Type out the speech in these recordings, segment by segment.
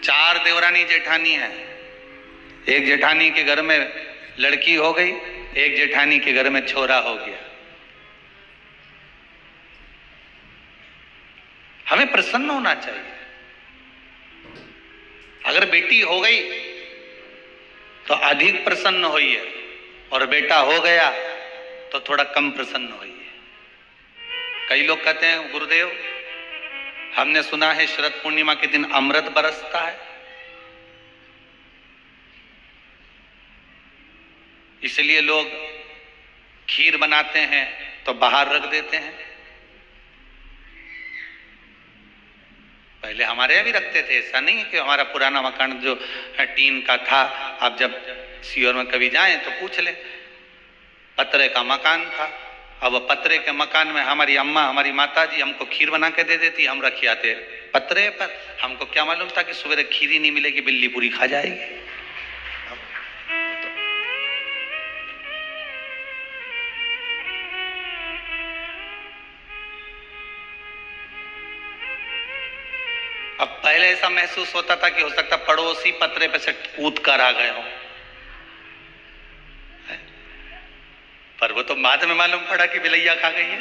4 देवरानी जेठानी है। एक जेठानी के घर में लड़की हो गई, एक जेठानी के घर में छोरा हो गया। हमें प्रसन्न होना चाहिए। अगर बेटी हो गई तो अधिक प्रसन्न होइए, और बेटा हो गया तो थोड़ा कम प्रसन्न होइए। कई लोग कहते हैं गुरुदेव, हमने सुना है शरद पूर्णिमा के दिन अमृत बरसता है, इसलिए लोग खीर बनाते हैं तो बाहर रख देते हैं। पहले हमारे यहाँ भी रखते थे, ऐसा नहीं है कि हमारा पुराना मकान जो टीन का था, आप जब सीहोर में कभी जाएं तो पूछ ले, पतरे का मकान था। अब पतरे के मकान में हमारी अम्मा, हमारी माता जी हमको खीर बना के दे देती, हम रख आते पतरे पर। हमको क्या मालूम था कि सवेरे खीर ही नहीं मिलेगी, बिल्ली पूरी खा जाएगी। अब पहले ऐसा महसूस होता था कि हो सकता पड़ोसी पतरे पे से कूद कर आ गए हो, पर वो तो बाद में मालूम पड़ा कि बिलैया खा गई है।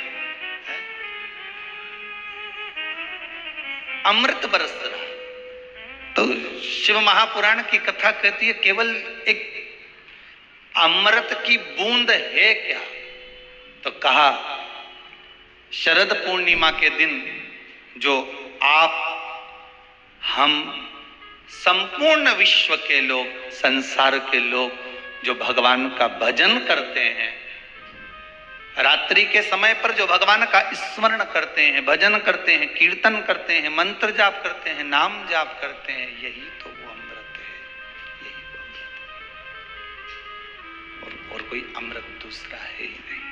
अमृत बरस रहा। तो शिव महापुराण की कथा कहती है केवल एक अमृत की बूंद है क्या? तो कहा शरद पूर्णिमा के दिन जो आप, हम, संपूर्ण विश्व के लोग, संसार के लोग जो भगवान का भजन करते हैं, रात्रि के समय पर जो भगवान का स्मरण करते हैं, भजन करते हैं, कीर्तन करते हैं, मंत्र जाप करते हैं, नाम जाप करते हैं, यही तो वो अमृत है। यही वो अमृत, और कोई अमृत दूसरा है ही नहीं,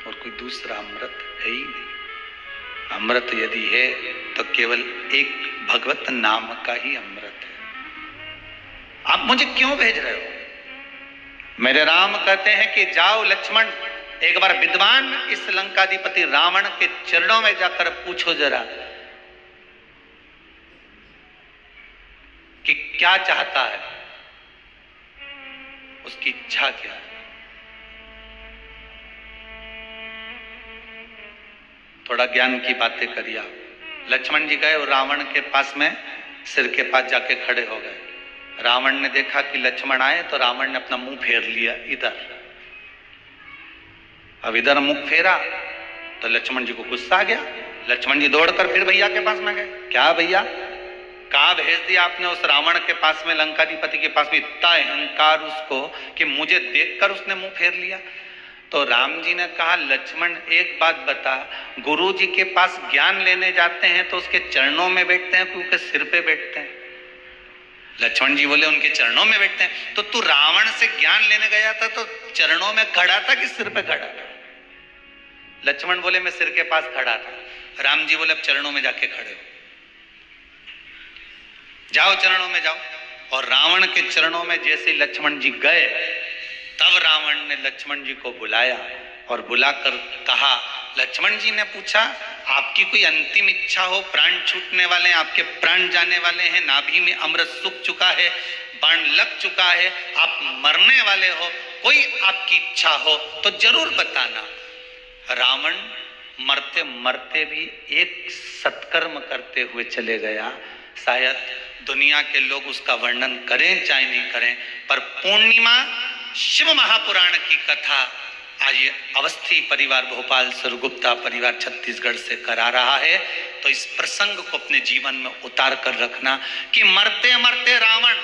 और कोई दूसरा अमृत है ही नहीं। अमृत यदि है तो केवल एक भगवत नाम का ही अमृत है। आप मुझे क्यों भेज रहे हो? मेरे राम कहते हैं कि जाओ लक्ष्मण, एक बार विद्वान इस लंकाधिपति रावण के चरणों में जाकर पूछो जरा कि क्या चाहता है, उसकी इच्छा क्या है। थोड़ा ज्ञान की बातें करिए आप। लक्ष्मण जी गए और रावण के पास में सिर के पास जाके खड़े हो गए। रावण ने देखा कि लक्ष्मण आए तो रावण ने अपना मुंह फेर लिया इधर। अब इधर मुंह फेरा तो लक्ष्मण जी को गुस्सा आ गया। लक्ष्मण जी दौड़कर फिर भैया के पास में गए। क्या भैया, कहाँ भेज दिया आपने उस रावण के पास में, लंकाधिपति के पास में? इतना अहंकार उसको कि मुझे देखकर उसने मुंह फेर लिया। तो राम जी ने कहा लक्ष्मण एक बात बता, गुरु जी के पास ज्ञान लेने जाते हैं तो उसके चरणों में बैठते हैं क्योंकि सिर पे बैठते हैं? लक्ष्मण जी बोले उनके चरणों में बैठते हैं। तो तू रावण से ज्ञान लेने गया था तो चरणों में खड़ा था कि सिर पे खड़ा था? लक्ष्मण बोले मैं सिर के पास खड़ा था। राम जी बोले अब चरणों में जाके खड़े हो, जाओ चरणों में जाओ। और रावण के चरणों में जैसे लक्ष्मण जी गए तब रावण ने लक्ष्मण जी को बुलाया और बुलाकर कहा, लक्ष्मण जी ने पूछा आपकी कोई अंतिम इच्छा हो, प्राण छूटने वाले हैं, आपके प्राण जाने वाले हैं, नाभि में अमृत सूख चुका है, बाण लग चुका है, आप मरने वाले हो, कोई आपकी इच्छा हो तो जरूर बताना। रावण मरते मरते भी एक सत्कर्म करते हुए चले गया। शायद दुनिया के लोग उसका वर्णन करें चाहे नहीं करें, पर पूर्णिमा शिव महापुराण की कथा आज ये अवस्थी परिवार भोपाल सरगुप्ता परिवार छत्तीसगढ़ से करा रहा है। तो इस प्रसंग को अपने जीवन में उतार कर रखना कि मरते मरते रावण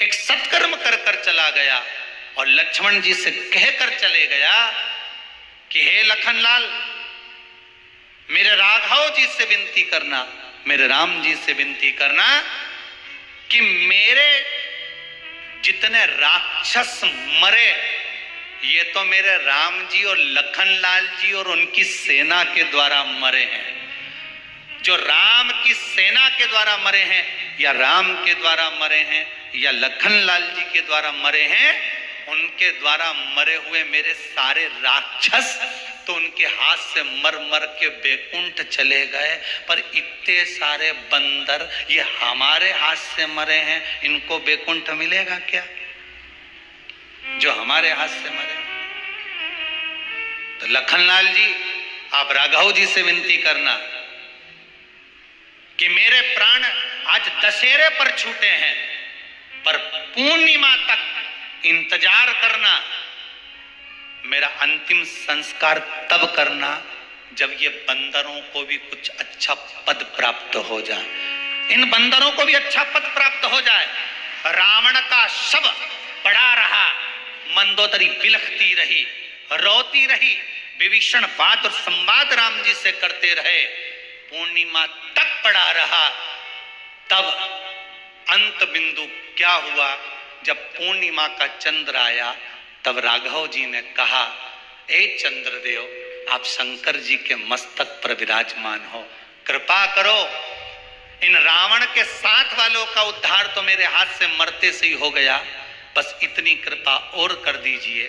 एक सत्कर्म कर कर चला गया और लक्ष्मण जी से कहकर चले गया कि हे लखनलाल, मेरे राघव जी से विनती करना, मेरे राम जी से विनती करना कि मेरे जितने राक्षस मरे ये तो मेरे राम जी और लखनलाल जी और उनकी सेना के द्वारा मरे हैं। जो राम की सेना के द्वारा मरे हैं या राम के द्वारा मरे हैं या लखनलाल जी के द्वारा मरे हैं, उनके द्वारा मरे हुए मेरे सारे राक्षस तो उनके हाथ से मर मर के बैकुंठ चले गए। पर इतने सारे बंदर ये हमारे हाथ से मरे हैं, इनको बैकुंठ मिलेगा क्या जो हमारे हाथ से मरे? तो लखनलाल जी, आप राघव जी से विनती करना कि मेरे प्राण आज दशहरे पर छूटे हैं, पर पूर्णिमा तक इंतजार करना, मेरा अंतिम संस्कार तब करना जब ये बंदरों को भी कुछ अच्छा पद प्राप्त हो जाए, इन बंदरों को भी अच्छा पद प्राप्त हो जाए। रावण का शव पड़ा रहा, मंदोदरी बिलखती रही, रोती रही, विभीषण बात और संवाद राम जी से करते रहे, पूर्णिमा तक पड़ा रहा। तब अंत बिंदु क्या हुआ? जब पूर्णिमा का चंद्र आया तब राघव जी ने कहा, ए चंद्रदेव, आप शंकर जी के मस्तक पर विराजमान हो, कृपा करो, इन रावण के साथ वालों का उद्धार तो मेरे हाथ से मरते से ही हो गया, बस इतनी कृपा और कर दीजिए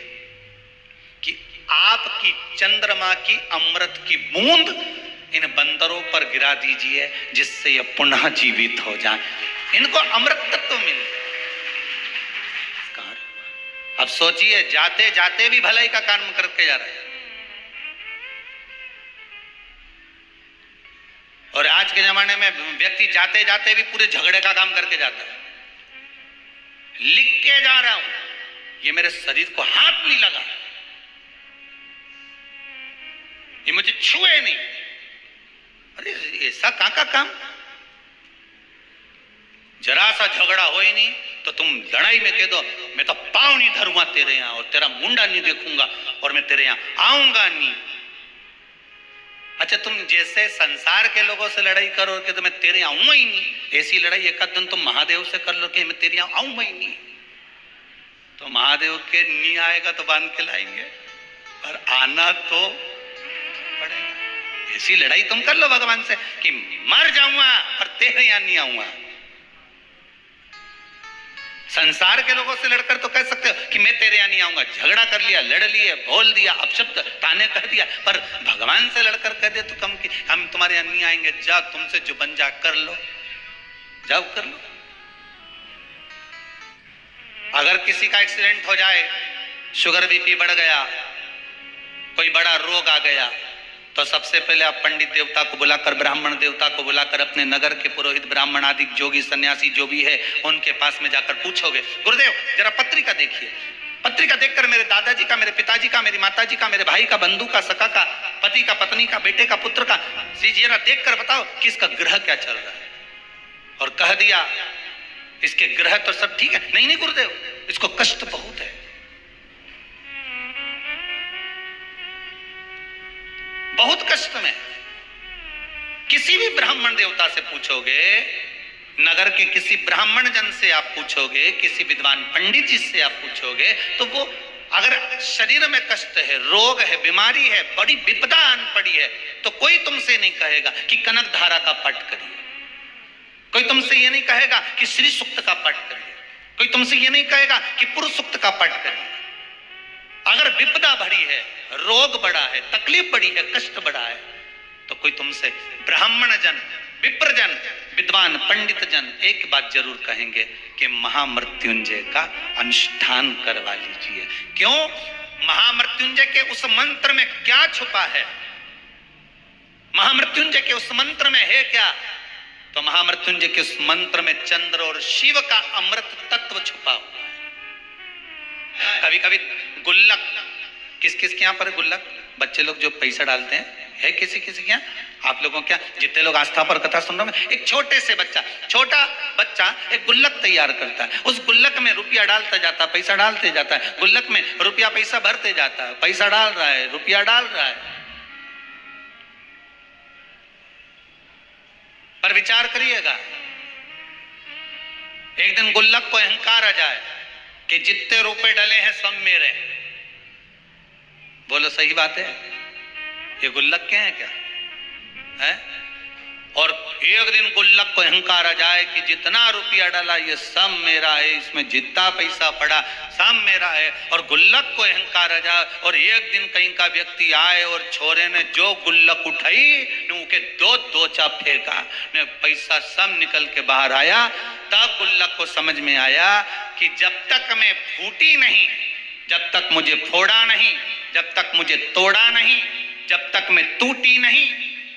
कि आपकी चंद्रमा की अमृत की बूंद इन बंदरों पर गिरा दीजिए, जिससे ये पुनः जीवित हो जाए, इनको अमृत तत्व मिले। अब सोचिए, जाते जाते भी भलाई का काम करके जा रहे हैं। और आज के जमाने में व्यक्ति जाते जाते भी पूरे झगड़े का काम करके जाता है। लिख के जा रहा हूं, ये मेरे शरीर को हाथ नहीं लगा, ये मुझे छुए नहीं। अरे ऐसा का काम? जरा सा झगड़ा हो ही नहीं तो तुम लड़ाई में कह दो, मैं तो पांव नहीं धरूंगा तेरे यहां, और तेरा मुंडा नहीं देखूंगा, और मैं तेरे यहां आऊंगा नहीं। अच्छा, तुम जैसे संसार के लोगों से लड़ाई करो कि तो मैं तेरे यहां आऊंगा ही नहीं, ऐसी लड़ाई एक दिन तुम महादेव से कर लो कि मैं तेरे यहां आऊंगा ही नहीं, तो महादेव के नहीं आएगा तो बांध के लाएंगे, पर आना तो पड़ेगा। ऐसी लड़ाई तुम कर लो भगवान से कि मर जाऊंगा पर तेरे यहां नहीं आऊंगा। संसार के लोगों से लड़कर तो कह सकते हो कि मैं तेरे यहां नहीं आऊंगा, झगड़ा कर लिया, लड़ लिए, बोल दिया, अपशब्द ताने कह दिया, पर भगवान से लड़कर कह दे तो कम कि हम तुम्हारे यहां नहीं आएंगे, जा तुमसे जो बन जा कर लो, जाओ कर लो। अगर किसी का एक्सीडेंट हो जाए, शुगर बीपी बढ़ गया, कोई बड़ा रोग आ गया, तो सबसे पहले आप पंडित देवता को बुलाकर, ब्राह्मण देवता को बुलाकर, अपने नगर के पुरोहित, ब्राह्मण आदि जोगी सन्यासी जो भी है उनके पास में जाकर पूछोगे, गुरुदेव जरा पत्रिका देखिए, पत्रिका देखकर मेरे दादाजी का, मेरे पिताजी का, मेरी माताजी का, मेरे भाई का, बंधु का, सखा का, पति का, पत्नी का, बेटे का, पुत्र का, जरा देख कर बताओ कि इसका ग्रह क्या चल रहा है। और कह दिया इसके ग्रह तो सब ठीक है, नहीं नहीं गुरुदेव, इसको कष्ट बहुत है, बहुत कष्ट में। किसी भी ब्राह्मण देवता से पूछोगे, नगर के किसी ब्राह्मण जन से आप पूछोगे, किसी विद्वान पंडित जी से आप पूछोगे, तो वो अगर शरीर में कष्ट है, रोग है, बीमारी है, बड़ी विपदा आन पड़ी है, तो कोई तुमसे नहीं कहेगा कि कनक धारा का पाठ करिए, कोई तुमसे ये नहीं कहेगा कि श्री सूक्त का पाठ करिए, कोई तुमसे ये नहीं कहेगा कि पुरुष सूक्त का पाठ करिए। अगर विपदा बड़ी है, रोग बड़ा है, तकलीफ बड़ी है, कष्ट बड़ा है, तो कोई तुमसे ब्राह्मण जन, विप्र जन, विद्वान पंडित जन एक बात जरूर कहेंगे कि महामृत्युंजय का अनुष्ठान करवा लीजिए। क्यों? महामृत्युंजय के उस मंत्र में क्या छुपा है? महामृत्युंजय के उस मंत्र में है क्या? तो महामृत्युंजय के उस मंत्र में चंद्र और शिव का अमृत तत्व छुपा हुआ है। कभी कभी गुल्लक, किस किस के यहाँ पर गुल्लक, बच्चे लोग जो पैसा डालते हैं, है किसी किसी के यहाँ? आप लोगों क्या, जितने लोग आस्था पर कथा सुन रहे हैं, एक छोटे से बच्चा, छोटा बच्चा एक गुल्लक तैयार करता है, उस गुल्लक में रुपया डालता जाता है, पैसा डालते जाता है, गुल्लक में रुपया पैसा भरते जाता है, पैसा डाल रहा है, रुपया डाल रहा है। पर विचार करिएगा, एक दिन गुल्लक को अहंकार आ जाए कि जितने रुपए डले हैं सब मेरे। बोलो सही बात है? ये गुल्लक के हैं क्या? है? और एक दिन गुल्लक को अहंकार आ जाए कि जितना रुपया डाला ये सब मेरा है, इसमें जितना पैसा पड़ा सब मेरा है, और गुल्लक को अहंकार आ जाए और एक दिन कहीं का व्यक्ति आए और छोरे ने जो गुल्लक उठाई ने उनके दो दोचा फेंका ने पैसा सब निकल के बाहर आया। तब गुल्लक को समझ में आया कि जब तक मैं फूटी नहीं, जब तक मुझे फोड़ा नहीं, जब तक मुझे तोड़ा नहीं, जब तक मैं टूटी नहीं,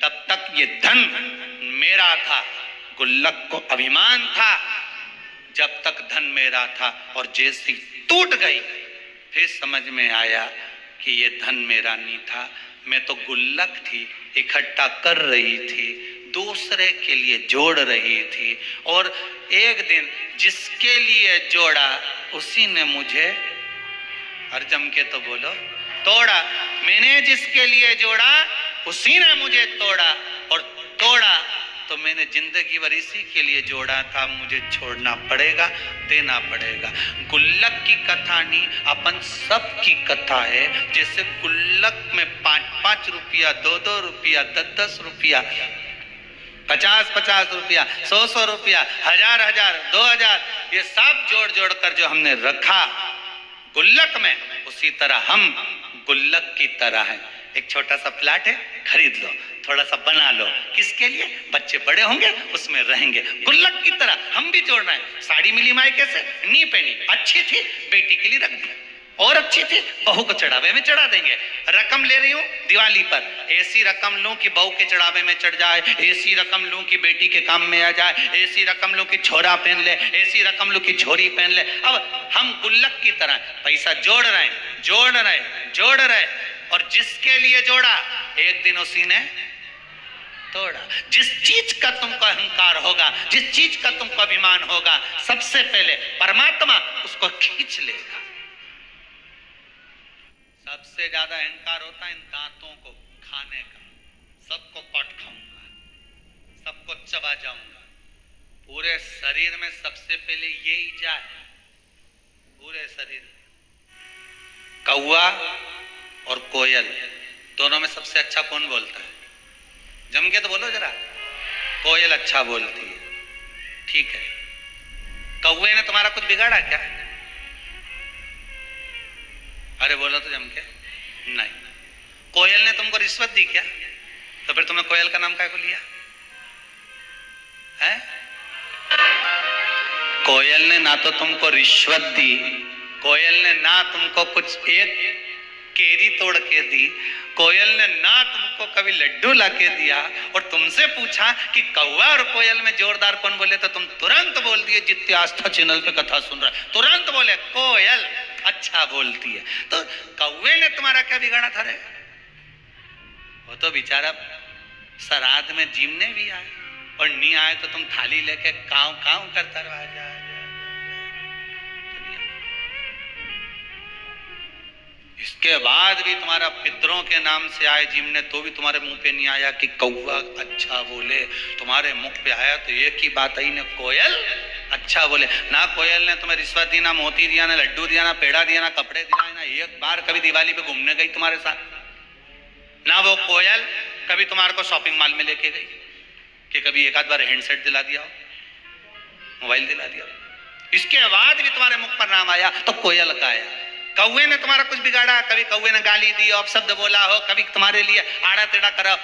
तब तक ये धन मेरा था। गुल्लक को अभिमान था जब तक धन मेरा था, और जैसी टूट गई फिर समझ में आया कि ये धन मेरा नहीं था, मैं तो गुल्लक थी, इकट्ठा कर रही थी, दूसरे के लिए जोड़ रही थी, और एक दिन जिसके लिए जोड़ा उसी ने मुझे, हर जम के तो बोलो, तोड़ा। मैंने जिसके लिए जोड़ा उसी ने मुझे तोड़ा, और तोड़ा तो मैंने जिंदगी भर इसी के लिए जोड़ा था, मुझे छोड़ना पड़ेगा, देना पड़ेगा। गुल्लक की कथा नहीं, अपन सब की कथा है। जैसे गुल्लक में 5-5 रुपया, 2-2 रुपया, 10-10 रुपया, 50-50 रुपया, 100-100 रुपया, 1000-1000, 2000, ये सब जोड़ जोड़ कर जो हमने रखा गुल्लक में, उसी तरह हम गुल्लक की तरह हैं। एक छोटा सा प्लाट है, खरीद लो, थोड़ा सा बना लो, किसके लिए? बच्चे बड़े होंगे उसमें रहेंगे। गुल्लक की तरह हम भी जोड़ रहे हैं। साड़ी मिली माई कैसे? नहीं पहनी, अच्छी थी, बेटी के लिए रख दी, और अच्छी थी, बहू को चढ़ावे में चढ़ा देंगे। रकम ले रही हूँ दिवाली पर, ऐसी रकम लूं कि बहू के चढ़ावे में चढ़ जाए, ऐसी रकम लूं कि बेटी के काम में आ जाए, ऐसी रकम लूं कि छोरा पहन ले, ऐसी रकम लूं कि छोरी पहन ले। अब हम गुल्लक की तरह पैसा जोड़ रहे हैं, जोड़ रहे, जोड़ रहे, और जिसके लिए जोड़ा एक दिन उसी ने तोड़ा। जिस चीज का तुमको अहंकार होगा, जिस चीज का तुमको अभिमान होगा, सबसे पहले परमात्मा उसको खींच लेगा। सबसे ज्यादा अहंकार होता है इन दांतों को खाने का, सबको पट खाऊंगा, सबको चबा जाऊंगा। पूरे शरीर में सबसे पहले यही जाए, पूरे शरीर। कौवा और कोयल दोनों में सबसे अच्छा कौन बोलता है? जम के तो बोलो जरा। कोयल अच्छा बोलती है, ठीक है। कौवे ने तुम्हारा कुछ बिगाड़ा क्या? अरे बोलो तो जम के। नहीं। कोयल ने तुमको रिश्वत दी क्या? तो फिर तुमने कोयल का नाम काय को लिया है? कोयल ने ना तो तुमको रिश्वत दी, कोयल ने ना तुमको कुछ एक केरी तोड़ के दी, कोयल ने ना तुमको कभी लड्डू लाके दिया, और तुमसे पूछा कि कौवा और कोयल में जोरदार कौन बोले, तो तुम तुरंत बोल दिए, जितने आस्था चैनल पे कथा सुन रहा है तुरंत बोले कोयल अच्छा बोलती है। तो कौवे ने तुम्हारा क्या बिगाड़ा था रे? वो तो बेचारा श्राद्ध में जिमने भी आए, और नहीं आए तो तुम थाली लेके काव काव करता रहा। इसके बाद भी तुम्हारा पितरों के नाम से आए जिमने, तो भी तुम्हारे मुंह पे नहीं आया कि कौवा अच्छा बोले। तुम्हारे मुख पे आया तो एक ही बात आई ना, कोयल अच्छा बोले। ना कोयल ने तुम्हें रिश्वत दी, ना मोती दिया, ना लड्डू दिया, ना पेड़ा दिया, ना कपड़े दिया, ना एक बार कभी दिवाली पे घूमने गई तुम्हारे साथ। ना वो कोयल कभी तुम्हारे को शॉपिंग मॉल में लेके गई कि कभी एक आध बार हैंडसेट दिला दिया हो, मोबाइल दिला दिया। इसके बाद भी तुम्हारे मुख पर नाम आया तो कोयल का आया। कौवे ने तुम्हारा कुछ बिगाड़ा? कभी कौवे ने गाली दी, अपशब्द बोला हो, कभी तुम्हारे लिए आड़ा टेढ़ा करा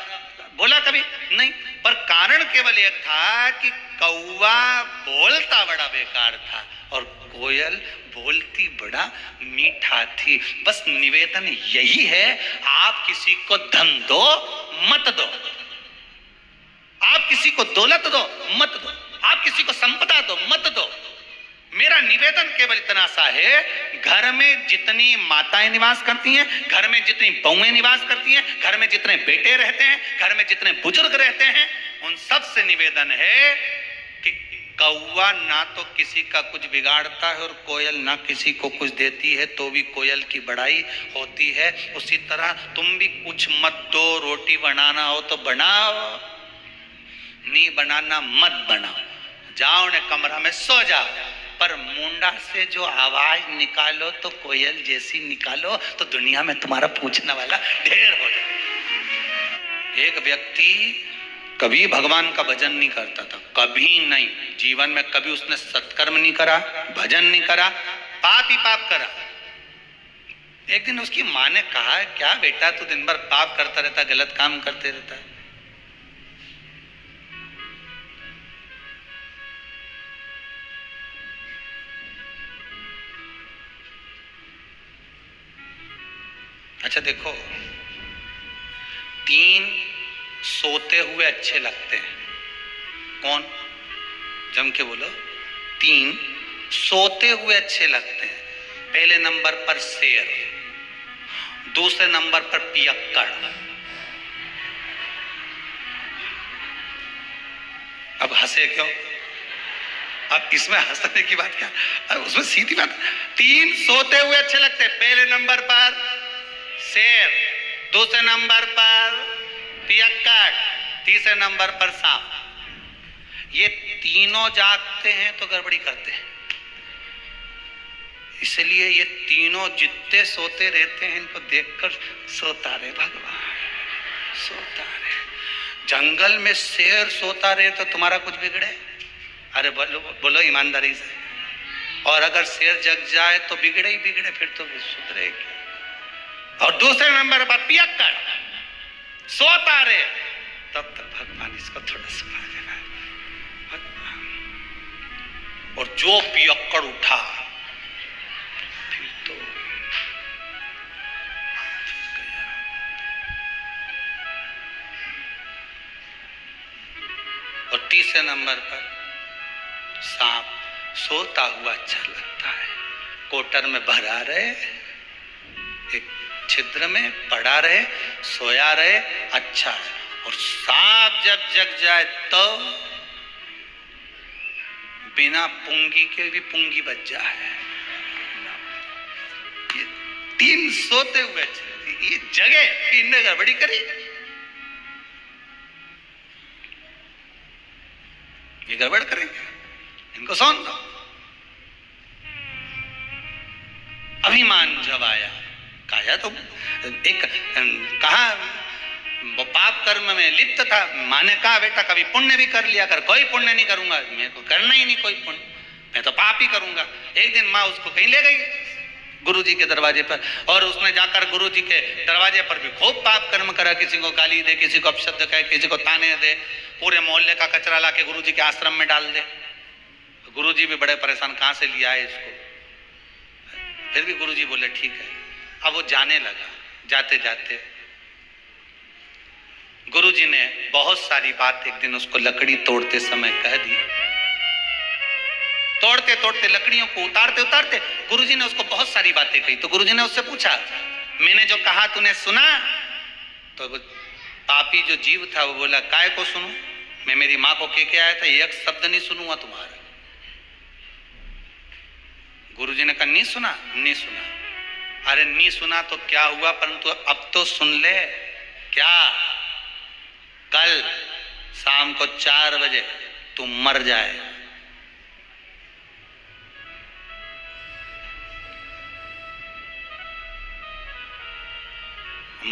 बोला? कभी नहीं। पर कारण केवल एक था कि कौवा बोलता बड़ा बेकार था और कोयल बोलती बड़ा मीठा थी। बस निवेदन यही है, आप किसी को धन दो मत दो, आप किसी को दौलत दो मत दो, आप किसी को संपदा दो मत दो। मेरा निवेदन केवल इतना सा है, घर में जितनी माताएं निवास करती हैं, घर में जितनी बहुएं निवास करती हैं, घर में जितने बेटे रहते हैं, घर में जितने बुजुर्ग रहते हैं, उन सब से निवेदन है कि कौवा ना तो किसी का कुछ बिगाड़ता है और कोयल ना किसी को कुछ देती है, तो भी कोयल की बड़ाई होती है। उसी तरह तुम भी कुछ मत दो। रोटी बनाना हो तो बनाओ, नहीं बनाना मत बनाओ, जाओ ने कमरा में सो जाओ, पर मुंडा से जो आवाज निकालो तो कोयल जैसी निकालो, तो दुनिया में तुम्हारा पूछने वाला ढेर हो जाए। एक व्यक्ति कभी भगवान का भजन नहीं करता था, कभी नहीं, जीवन में कभी उसने सत्कर्म नहीं करा, भजन नहीं करा, पाप ही पाप करा। एक दिन उसकी माँ ने कहा, क्या बेटा तू दिन भर पाप करता रहता, गलत काम करते रहता है। अच्छा देखो, 3 सोते हुए अच्छे लगते हैं। कौन? जम के बोलो। 3 सोते हुए अच्छे लगते हैं। पहले नंबर पर शेर, दूसरे नंबर पर पियक्कड़। अब हंसे क्यों? अब इसमें हंसने की बात क्या? अब उसमें सीधी बात, 3 सोते हुए अच्छे लगते हैं। पहले नंबर पर शेर, दूसरे नंबर पर पियक्कड़, तीसरे नंबर पर सांप। ये तीनों जागते हैं तो गड़बड़ी करते हैं। इसलिए ये तीनों जितने सोते रहते हैं, इनको देखकर सोता रहे भगवान, सोता रहे। जंगल में शेर सोता रहे तो तुम्हारा कुछ बिगड़े? अरे बोलो बोलो ईमानदारी से। और अगर शेर जग जाए तो बिगड़े ही बिगड़े, फिर तो सुधरेगी। और दूसरे नंबर पर पियक्कड़ सोता रहे, तब तक भगवान इसको थोड़ा सुना देना भगवान। और जो पियक्कड़ उठा फिर तो गया। और तीसरे नंबर पर सांप सोता हुआ अच्छा लगता है। कोटर में भरा रहे, एक छिद्र में पड़ा रहे, सोया रहे, अच्छा है। और सांप जब जग जाए तो बिना पुंगी के भी पुंगी बच जाए। ये 3 सोते हुए ये जगह इनने गड़बड़ी करी, ये गड़बड़ करेंगे, इनको सौन दो। अभिमान जब आया, कहा तो एक कहा वो पाप कर्म में लिप्त था। माँ ने कहा बेटा कभी पुण्य भी कर लिया कर। कोई पुण्य नहीं करूंगा, मेरे को करना ही नहीं कोई पुण्य, मैं तो पाप ही करूंगा। एक दिन माँ उसको कहीं ले गई गुरुजी के दरवाजे पर, और उसने जाकर गुरुजी के दरवाजे पर भी खूब पाप कर्म करा। किसी को गाली दे, किसी को अपशब्द कहे, किसी को ताने दे, पूरे मोहल्ले का कचरा ला के गुरुजी के आश्रम में डाल दे। गुरुजी भी बड़े परेशान, कहाँ से लिया है इसको। फिर भी गुरुजी बोले ठीक है। अब वो जाने लगा। जाते जाते गुरुजी ने बहुत सारी बात एक दिन उसको लकड़ी तोड़ते समय कह दी। तोड़ते तोड़ते लकड़ियों को उतारते उतारते गुरुजी ने उसको बहुत सारी बातें कही। तो गुरुजी ने उससे पूछा, मैंने जो कहा तूने सुना? तो पापी जो जीव था वो बोला, काय को सुनूं, मैं मेरी माँ को कह आया था, एक शब्द नहीं सुनूंगा तुम्हारा। गुरुजी ने कहा नहीं सुना? नहीं सुना। अरे नहीं सुना तो क्या हुआ, परंतु अब तो सुन ले। क्या? कल शाम को 4 बजे तू मर जाए।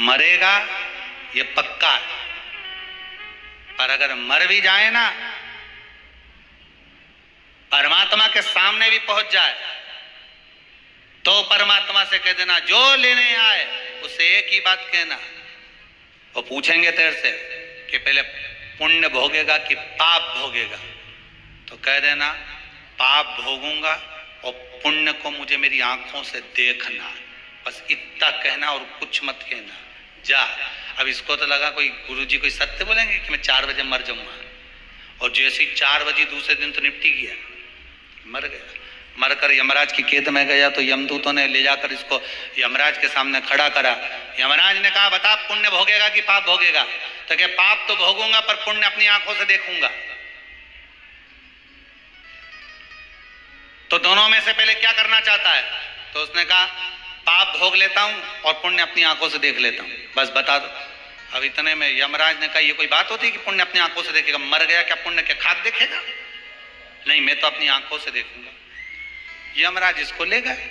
मरेगा ये पक्का है, पर अगर मर भी जाए ना, परमात्मा के सामने भी पहुंच जाए तो परमात्मा से कह देना जो लेने आए उसे एक ही बात कहना। वो पूछेंगे तेरे से कि पहले पुण्य भोगेगा कि पाप भोगेगा, तो कह देना पाप भोगूंगा और पुण्य को मुझे मेरी आंखों से देखना। बस इतना कहना और कुछ मत कहना। जा। अब इसको तो लगा कोई गुरुजी कोई सत्य बोलेंगे कि मैं 4 बजे मर जाऊंगा, और जैसे ही 4 बजे दूसरे दिन तो निपटी गया, मर गया। मरकर यमराज की कैद में गया तो यमदूतों ने ले जाकर इसको यमराज के सामने खड़ा करा। यमराज ने कहा बता पुण्य भोगेगा कि पाप भोगेगा? तो क्या पाप तो भोगूंगा पर पुण्य अपनी आंखों से देखूंगा। तो दोनों में से पहले क्या करना चाहता है? तो उसने कहा पाप भोग लेता हूं और पुण्य अपनी आंखों से देख लेता हूं, बस बता दो। अब इतने में यमराज ने कहा ये कोई बात होती कि पुण्य अपनी आंखों से देखेगा? मर गया क्या पुण्य के खाक देखेगा? नहीं, मैं तो अपनी आंखों से देखूंगा। यमराज इसको ले गए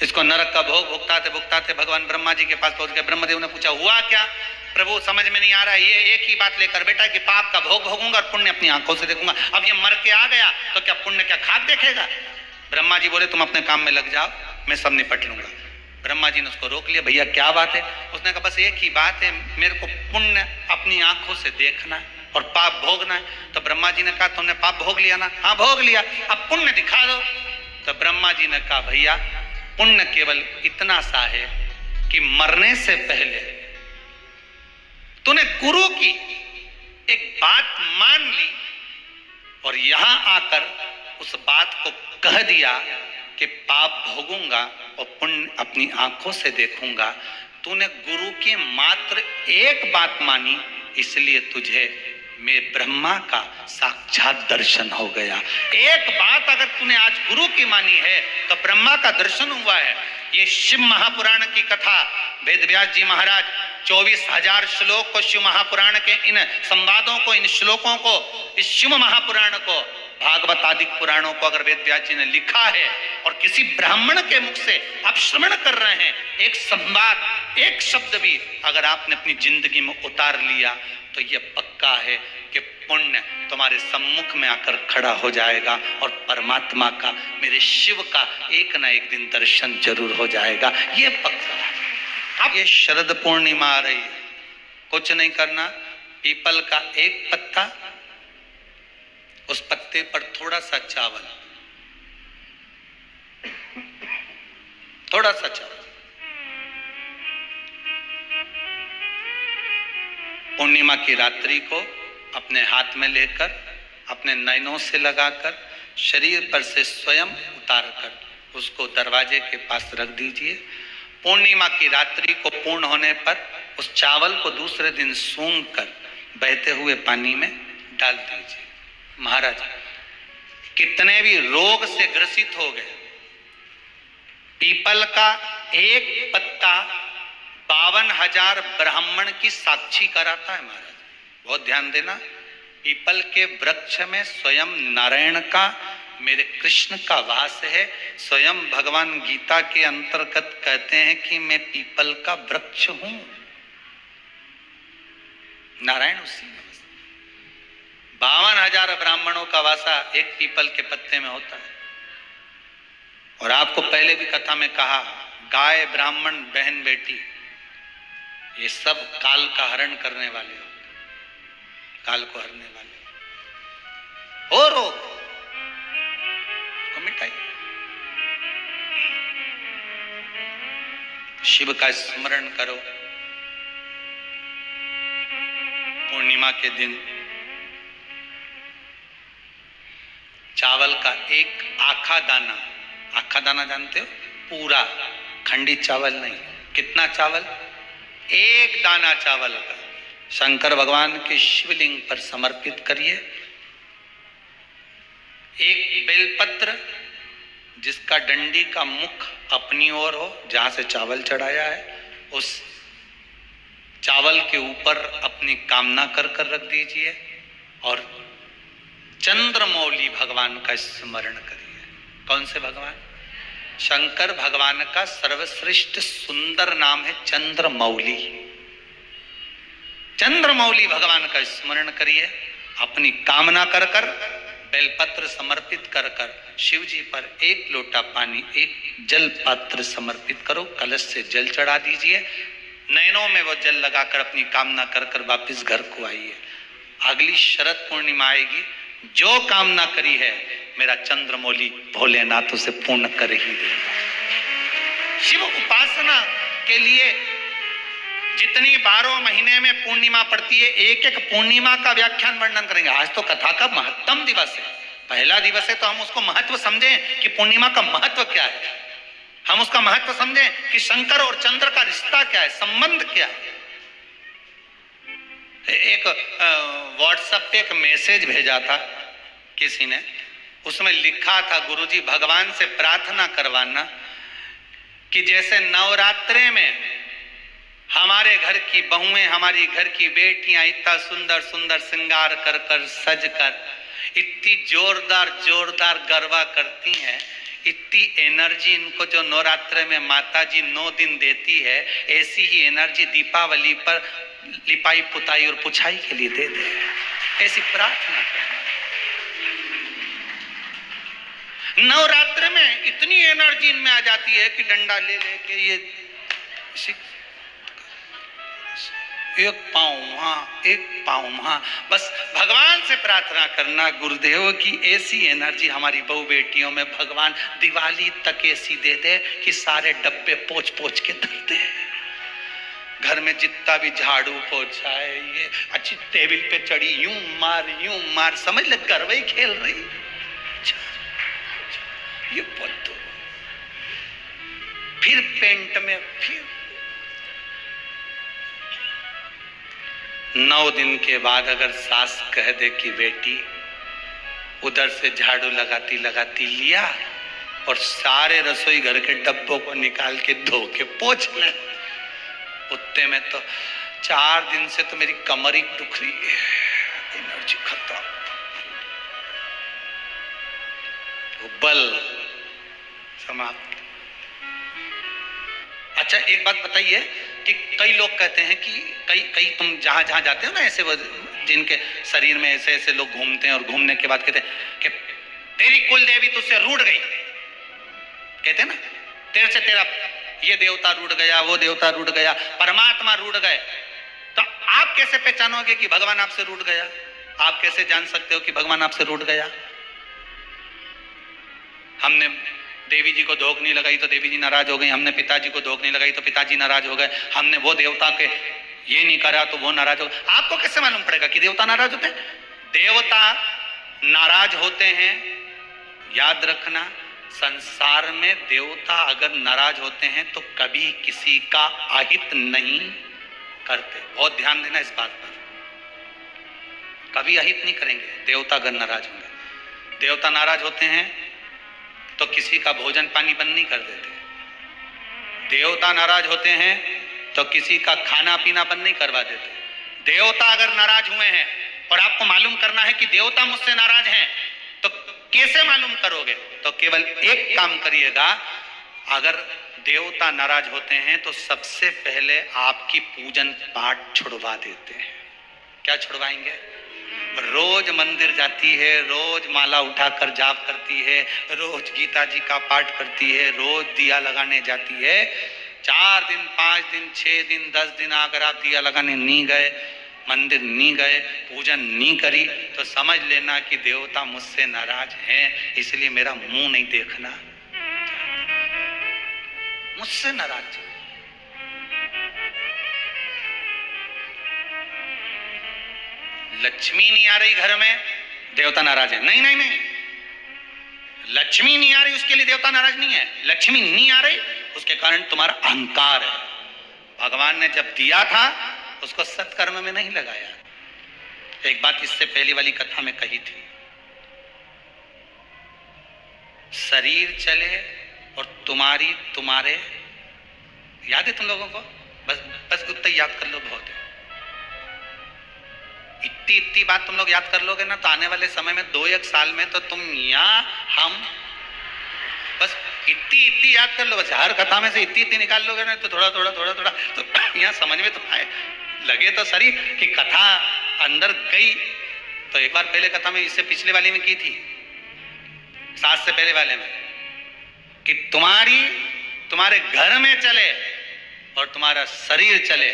इसको नरक का भोग भुगताते भुगताते भगवान ब्रह्मा जी के पास पहुंच गए। ब्रह्मदेव ने पूछा हुआ क्या? प्रभु समझ में नहीं आ रहा है। ये एक ही बात लेकर बेटा कि पाप का भोग भोगूंगा और पुण्य अपनी आंखों से देखूंगा। अब ये मर के आ गया तो क्या पुण्य क्या खाक देखेगा? ब्रह्मा जी बोले तुम अपने काम में लग जाओ, मैं सब निपट लूंगा। ब्रह्मा जी ने उसको रोक लिया, भैया क्या बात है? उसने कहा बस एक ही बात है, मेरे को पुण्य अपनी आंखों से देखना है और पाप भोगना है। तो ब्रह्मा जी ने कहा तुमने पाप भोग लिया ना? हाँ भोग लिया, अब पुण्य दिखा दो। तो ब्रह्मा जी ने कहा भैया पुण्य केवल इतना सा है कि मरने से पहले तूने गुरु की एक बात मान ली और यहां आकर उस बात को कह दिया कि पाप भोगूंगा और पुण्य अपनी आंखों से देखूंगा। तूने गुरु की मात्र एक बात मानी, इसलिए तुझे मैं ब्रह्मा का साक्षात दर्शन हो गया। एक बात अगर तूने आज गुरु की मानी है तो ब्रह्मा का दर्शन हुआ है। ये शिव महापुराण की कथा वेद व्यास जी महाराज 24,000 श्लोक को शिव महापुराण के इन संवादों को, इन श्लोकों को, इस शिव महापुराण को, भागवत आदि पुराणों को अगर वेद व्यास जी ने लिखा है और किसी ब्राह्मण के मुख से आप श्रवण कर रहे हैं, एक संवाद, एक शब्द भी अगर आपने अपनी जिंदगी में उतार लिया तो यह पक्का है कि पुण्य तुम्हारे सम्मुख में आकर खड़ा हो जाएगा और परमात्मा का, मेरे शिव का एक ना एक दिन दर्शन जरूर हो जाएगा। ये पक्का है। अब ये शरद पूर्णिमा आ रही है, कुछ नहीं करना, पीपल का एक पत्ता, उस पत्ते पर थोड़ा सा चावल, थोड़ा सा चावल, पूर्णिमा की रात्रि को अपने हाथ में लेकर, अपने नयनों से लगाकर, शरीर पर से स्वयं उतारकर उसको दरवाजे के पास रख दीजिए। पूर्णिमा की रात्रि को पूर्ण होने पर उस चावल को दूसरे दिन सूंघ कर बहते हुए पानी में डाल दीजिए। महाराज कितने भी रोग से ग्रसित हो गए, पीपल का एक पत्ता 52,000 ब्राह्मण की साक्षी कराता है। महाराज बहुत ध्यान देना, पीपल के वृक्ष में स्वयं नारायण का, मेरे कृष्ण का वास है। स्वयं भगवान गीता के अंतर्गत कहते हैं कि मैं पीपल का वृक्ष हूं, नारायण उसी में। 52,000 ब्राह्मणों का वासा एक पीपल के पत्ते में होता है। और आपको पहले भी कथा में कहा, गाय, ब्राह्मण, बहन, बेटी, ये सब काल का हरण करने वाले हो, काल को हरने वाले हो। रोग को मिटाइए, शिव का स्मरण करो। पूर्णिमा के दिन चावल का एक आखा दाना, आखा दाना जानते हो, पूरा खंडित चावल नहीं, कितना चावल, एक दाना चावल का शंकर भगवान के शिवलिंग पर समर्पित करिए। एक बेलपत्र जिसका डंडी का मुख अपनी ओर हो, जहां से चावल चढ़ाया है, उस चावल के ऊपर अपनी कामना कर कर रख दीजिए और चंद्रमौली भगवान का स्मरण करिए। कौन से भगवान? शंकर भगवान का सर्वश्रेष्ठ सुंदर नाम है चंद्रमौली। चंद्रमौली भगवान का स्मरण करिए, अपनी कामना कर कर, बेलपत्र समर्पित कर कर, शिव जी पर एक लोटा पानी, एक जल पात्र समर्पित करो, कलश से जल चढ़ा दीजिए, नयनों में वो जल लगाकर अपनी कामना कर कर वापिस घर को आइए। अगली शरद पूर्णिमा आएगी, जो कामना करी है मेरा चंद्रमौली भोलेनाथ उसे पूर्ण कर ही देगा। शिव उपासना के लिए जितनी 12 महीने में पूर्णिमा पड़ती है, एक एक पूर्णिमा का व्याख्यान वर्णन करेंगे। आज तो कथा का महत्तम दिवस है, पहला दिवस है, तो हम उसको महत्व समझें कि पूर्णिमा का महत्व क्या है, हम उसका महत्व समझें कि शंकर और चंद्र का रिश्ता क्या है, संबंध क्या है। एक व्हाट्सएप पे एक मैसेज भेजा था किसी ने, उसमें लिखा था, गुरुजी भगवान से प्रार्थना करवाना कि जैसे नवरात्रे में हमारे घर की बहुएं, हमारी घर की बेटियां इतना सुंदर सुंदर श्रृंगार कर कर, सज कर, इतनी जोरदार जोरदार गरबा करती हैं, इतनी एनर्जी इनको जो नवरात्र में माता जी 9 दिन देती है, ऐसी ही एनर्जी दीपावली पर लिपाई पुताई और पुछाई के लिए दे दे, ऐसी प्रार्थना करना। नवरात्र में इतनी एनर्जी इनमें आ जाती है कि डंडा ले लेके ये एक पाँव वहां एक पाँव वहां, बस भगवान से प्रार्थना करना गुरुदेव की ऐसी एनर्जी हमारी बहू बेटियों में भगवान दिवाली तक ऐसी दे दे कि सारे डब्बे पोंछ पोंछ के धर दे। घर में जितना भी झाड़ू पोछा है, ये अच्छी टेबल पे चढ़ी यूं मार समझ ले गरबा खेल रही, ये पत्तो फिर पेंट में, फिर 9 दिन के बाद अगर सास कह दे कि बेटी उधर से झाड़ू लगाती लगाती लिया और सारे रसोई घर के डब्बों को निकाल के धो के पोंछ ले, उतने में तो 4 दिन से तो मेरी कमर ही दुख रही है, एनर्जी खत्म, बल समाप्त। अच्छा एक बात बताइए कि कई लोग कहते हैं कि कई तुम जहां जहां जाते हो ना, ऐसे जिनके शरीर में ऐसे ऐसे लोग घूमते हैं और घूमने के बाद कहते हैं कि तेरी कुल देवी तुझसे रूठ गई, कहते हैं ना, तेरे से तेरा ये देवता रूठ गया, वो देवता रूठ गया, परमात्मा रूठ गए। तो आप कैसे पहचानोगे कि भगवान आपसे रूठ गया? आप कैसे जान सकते हो कि भगवान आपसे रूठ गया? हमने देवी जी को धोख नहीं लगाई तो देवी जी नाराज हो गई, हमने पिताजी को धोख नहीं लगाई तो पिताजी नाराज हो गए, हमने वो देवता के ये नहीं करा तो वो नाराज हो गए। आपको कैसे मालूम पड़ेगा कि देवता नाराज होते हैं? देवता नाराज होते हैं, याद रखना, संसार में देवता अगर नाराज होते हैं तो कभी किसी का अहित नहीं करते। बहुत ध्यान देना इस बात पर, कभी अहित नहीं करेंगे देवता अगर नाराज होंगे। देवता नाराज होते हैं तो किसी का भोजन पानी बंद नहीं कर देते। देवता नाराज होते हैं तो किसी का खाना पीना बंद नहीं करवा देते। देवता अगर नाराज हुए हैं और आपको मालूम करना है कि देवता मुझसे नाराज हैं, तो कैसे मालूम करोगे? तो केवल एक काम करिएगा, अगर देवता नाराज होते हैं तो सबसे पहले आपकी पूजन पाठ छुड़वा देते हैं। क्या छुड़वाएंगे? रोज मंदिर जाती है, रोज माला उठाकर जाप करती है, रोज गीता जी का पाठ करती है, रोज दिया लगाने जाती है। 4 दिन 5 दिन 6 दिन 10 दिन अगर आप दिया लगाने नहीं गए, मंदिर नहीं गए, पूजन नहीं करी, तो समझ लेना कि देवता मुझसे नाराज हैं, इसलिए मेरा मुंह नहीं देखना, मुझसे नाराज। लक्ष्मी नहीं आ रही घर में, देवता नाराज है? नहीं नहीं नहीं, लक्ष्मी नहीं आ रही उसके लिए देवता नाराज नहीं है। लक्ष्मी नहीं आ रही उसके कारण तुम्हारा अहंकार है। भगवान ने जब दिया था उसको सत्कर्म में नहीं लगाया। एक बात इससे पहली वाली कथा में कही थी, शरीर चले और तुम्हारे याद है तुम लोगों को? बस उतना याद कर लो, बहुत है। इतनी बात तुम लोग याद कर लोगे ना तो आने वाले समय में 2-1 साल में तो तुम या हम बस इतनी याद कर लो, बस हर कथा में से इतनी निकाल लोगे ना तो थोड़ा तो यहाँ समझ में तो आए लगे तो सही कि कथा अंदर गई। तो एक बार पहले कथा में, इससे पिछले वाले में की थी, 7 से पहले वाले में, कि तुम्हारे घर में चले और तुम्हारा शरीर चले,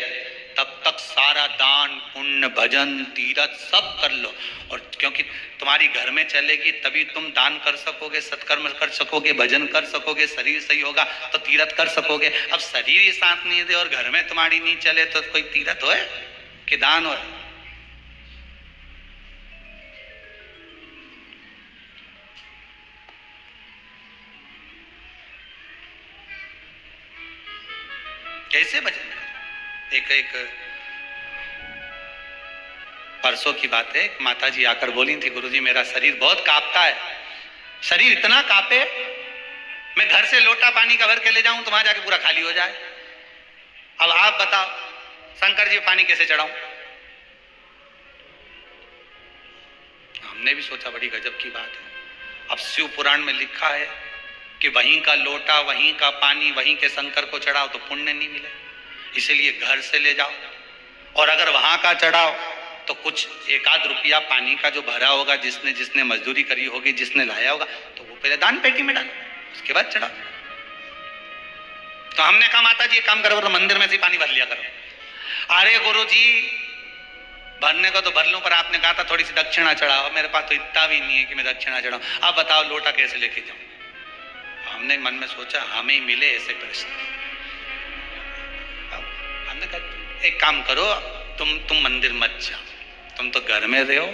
तब तक सारा दान पुण्य भजन तीरथ सब कर लो। और क्योंकि तुम्हारी घर में चलेगी तभी तुम दान कर सकोगे, सत्कर्म कर सकोगे, भजन कर सकोगे, शरीर सही होगा तो तीरथ कर सकोगे। अब शरीर ही साथ नहीं दे और घर में तुम्हारी नहीं चले तो कोई तीरथ होए कि दान होए? कैसे भजन? एक परसों की बात है, एक माता जी आकर बोली थी, गुरुजी मेरा शरीर बहुत कांपता है, शरीर इतना कांपे मैं घर से लोटा पानी का भर के ले जाऊं तो वहां जाके पूरा खाली हो जाए। अब आप बताओ शंकर जी पानी कैसे चढ़ाऊं? हमने भी सोचा बड़ी गजब की बात है। अब शिव पुराण में लिखा है कि वहीं का लोटा, वहीं का पानी, वहीं के शंकर को चढ़ाओ तो पुण्य नहीं मिले, इसलिए घर से ले जाओ। और अगर वहां का चढ़ाओ तो कुछ एक आध रुपया पानी का जो भरा होगा, जिसने जिसने मजदूरी करी होगी, जिसने लाया होगा, तो वो पहले दान पेटी में डालो, उसके बाद चढ़ाओ। तो हमने कहा माता जी एक काम करो, मंदिर में से पानी भर लिया करो। अरे गुरु जी भरने को तो भर लूं, पर आपने कहा था थोड़ी सी दक्षिणा चढ़ाओ, मेरे पास तो इतना भी नहीं है कि मैं दक्षिणा चढ़ाऊं, अब बताओ लोटा कैसे लेके जाऊं। हमने मन में सोचा हमें मिले ऐसे प्रश्न। हमने कहा एक काम करो, तुम मंदिर मत जाओ, तुम तो घर में रहो,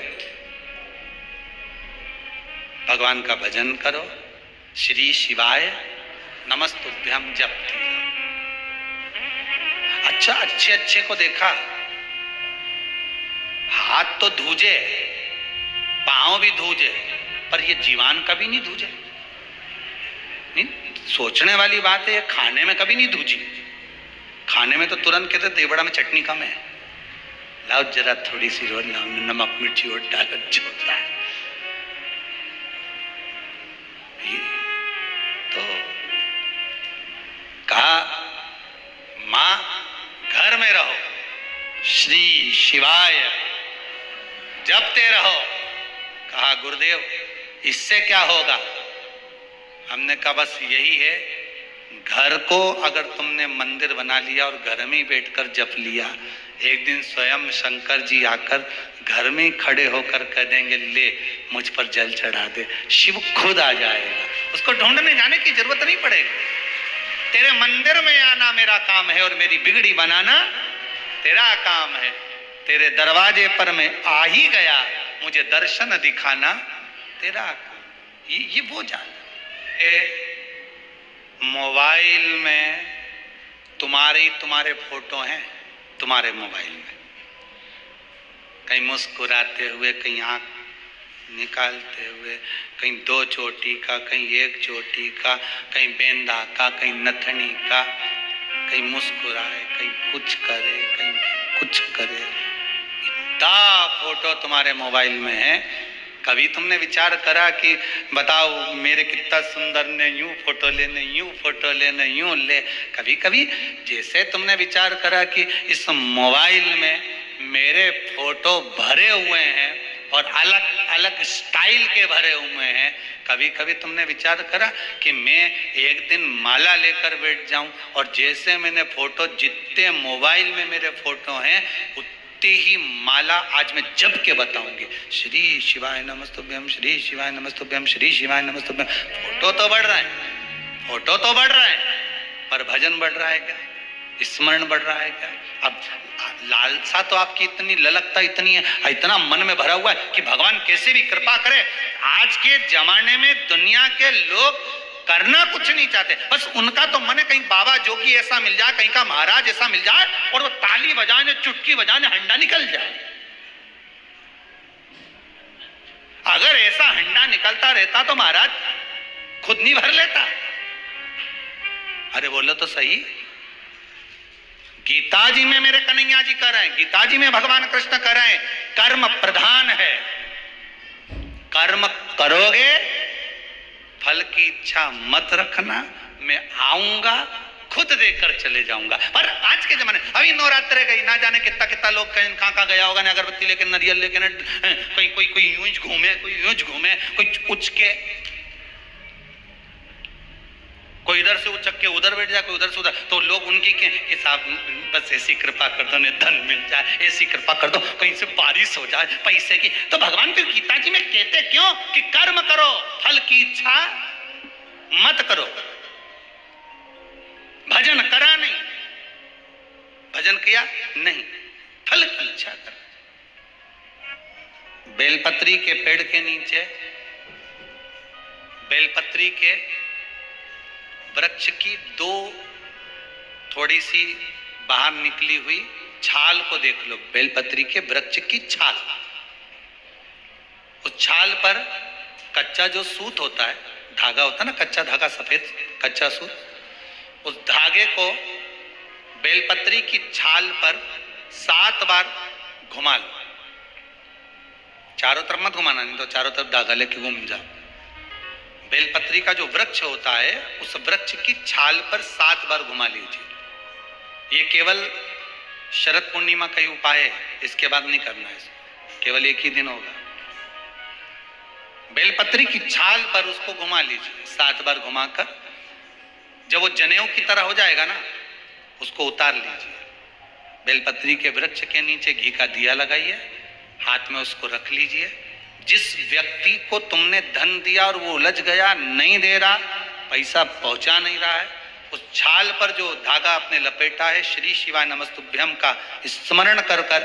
भगवान का भजन करो, श्री शिवाय नमस्तुभ्यम जपती रहो। अच्छा अच्छे अच्छे को देखा, हाथ तो धूजे, पांव भी धूजे, पर ये जीवान कभी नहीं धूजे। नहीं, सोचने वाली बात है, ये खाने में कभी नहीं धूजी। खाने में तो तुरंत कहते देवड़ा में चटनी कम है, लाओ जरा थोड़ी सी रोज नमक मिर्ची और डालो, अच्छा होता है। तो कहा मां घर में रहो, श्री शिवाय जपते रहो। कहा गुरुदेव इससे क्या होगा? हमने कहा बस यही है, घर को अगर तुमने मंदिर बना लिया और घर में ही बैठकर जप लिया, एक दिन स्वयं शंकर जी आकर घर में ही खड़े होकर कह देंगे ले मुझ पर जल चढ़ा दे, शिव खुद आ जाएगा, उसको ढूंढने जाने की जरूरत नहीं पड़ेगी। तेरे मंदिर में आना मेरा काम है और मेरी बिगड़ी बनाना तेरा काम है। तेरे दरवाजे पर मैं आ ही गया, मुझे दर्शन दिखाना तेरा काम। ये वो जान। मोबाइल में तुम्हारे फोटो हैं, तुम्हारे मोबाइल में, कहीं मुस्कुराते हुए, कहीं आंख निकालते हुए, कहीं दो चोटी का, कहीं एक चोटी का, कहीं बेंदा का, कहीं नथनी का, कहीं मुस्कुराए, कहीं कुछ करे, कहीं कुछ करे, इतना फोटो तुम्हारे मोबाइल में है। कभी तुमने विचार करा कि बताओ मेरे कितना सुंदर ने यूं फोटो लेने, यूं फोटो लेने, यूं ले? कभी कभी जैसे तुमने विचार करा कि इस मोबाइल में मेरे फोटो भरे हुए हैं और अलग अलग स्टाइल के भरे हुए हैं, कभी कभी तुमने विचार करा कि मैं एक दिन माला लेकर बैठ जाऊं और जैसे मैंने फोटो, जितने मोबाइल में मेरे फोटो हैं उतनी ही माला आज मैं जप के बताऊंगी, श्री शिवाय नमस्तुभ्यम, श्री शिवाय नमस्तुभ्यम, श्री शिवाय नमस्तुभ्यम। फोटो तो बढ़ रहा है, फोटो तो बढ़ रहा है, पर भजन बढ़ रहा है क्या? स्मरण बढ़ रहा है क्या? अब लालसा तो आपकी इतनी, ललकता इतनी है, इतना मन में भरा हुआ है कि भगवान कैसे भी कृपा करे। आज के जमाने में दुनिया के लोग करना कुछ नहीं चाहते, बस उनका तो मन है कहीं बाबा जोगी ऐसा मिल जाए, कहीं का महाराज ऐसा मिल जाए और वो ताली बजाने, चुटकी बजाने हंडा निकल जाए। अगर ऐसा हंडा निकलता रहता तो महाराज खुद नहीं भर लेता। अरे बोलो तो सही, गीता जी में मेरे कन्हैया जी कह रहे हैं, गीता जी में भगवान कृष्ण कह रहे हैं, कर्म प्रधान है, कर्म करोगे फल की इच्छा मत रखना, मैं आऊंगा खुद देकर चले जाऊंगा। पर आज के जमाने, अभी नवरात्रे गई, ना जाने कितना कितना लोग कहीं कहाँ गया होगा, ना अगरबत्ती लेके, नारियल लेके, कहीं कोई यूं घूमे, कोई यूं घूमे, कोई उच के, कोई इधर से उचक के उधर बैठ जाए, कोई उधर से उधर। तो लोग उनकी के साहब बस ऐसी कृपा कर दो, ने धन मिल जाए, ऐसी कृपा कर दो, कहीं से बारिश हो जाए पैसे की। तो भगवान फिर गीता जी में कहते क्यों कि कर्म करो फल की इच्छा मत करो। भजन करा नहीं, भजन किया नहीं, फल की इच्छा कर। बेलपत्री के पेड़ के नीचे, बेलपत्री के वृक्ष की दो थोड़ी सी बाहर निकली हुई छाल को देख लो, बेलपत्री के वृक्ष की छाल। उस छाल पर कच्चा जो सूत होता है, धागा होता है ना, कच्चा धागा, सफेद कच्चा सूत, उस धागे को बेलपत्री की छाल पर 7 बार घुमा लो। चारों तरफ मत घुमाना, नहीं तो चारों तरफ धागा लेके घूम जा। बेलपत्री का जो वृक्ष होता है उस वृक्ष की छाल पर 7 बार घुमा लीजिए। ये केवल शरद पूर्णिमा का ही उपाय है, इसके बाद नहीं करना है, केवल एक ही दिन होगा। बेलपत्री की छाल पर उसको घुमा लीजिए 7 बार घुमाकर, जब वो जनेऊ की तरह हो जाएगा ना, उसको उतार लीजिए। बेलपत्री के वृक्ष के नीचे घी का दिया लगाइए, हाथ में उसको रख लीजिए। जिस व्यक्ति को तुमने धन दिया और वो उलझ गया, नहीं दे रहा, पैसा पहुंचा नहीं रहा है, उस छाल पर जो धागा आपने लपेटा है, श्री शिवाय नमस्तुभ्यम का स्मरण कर कर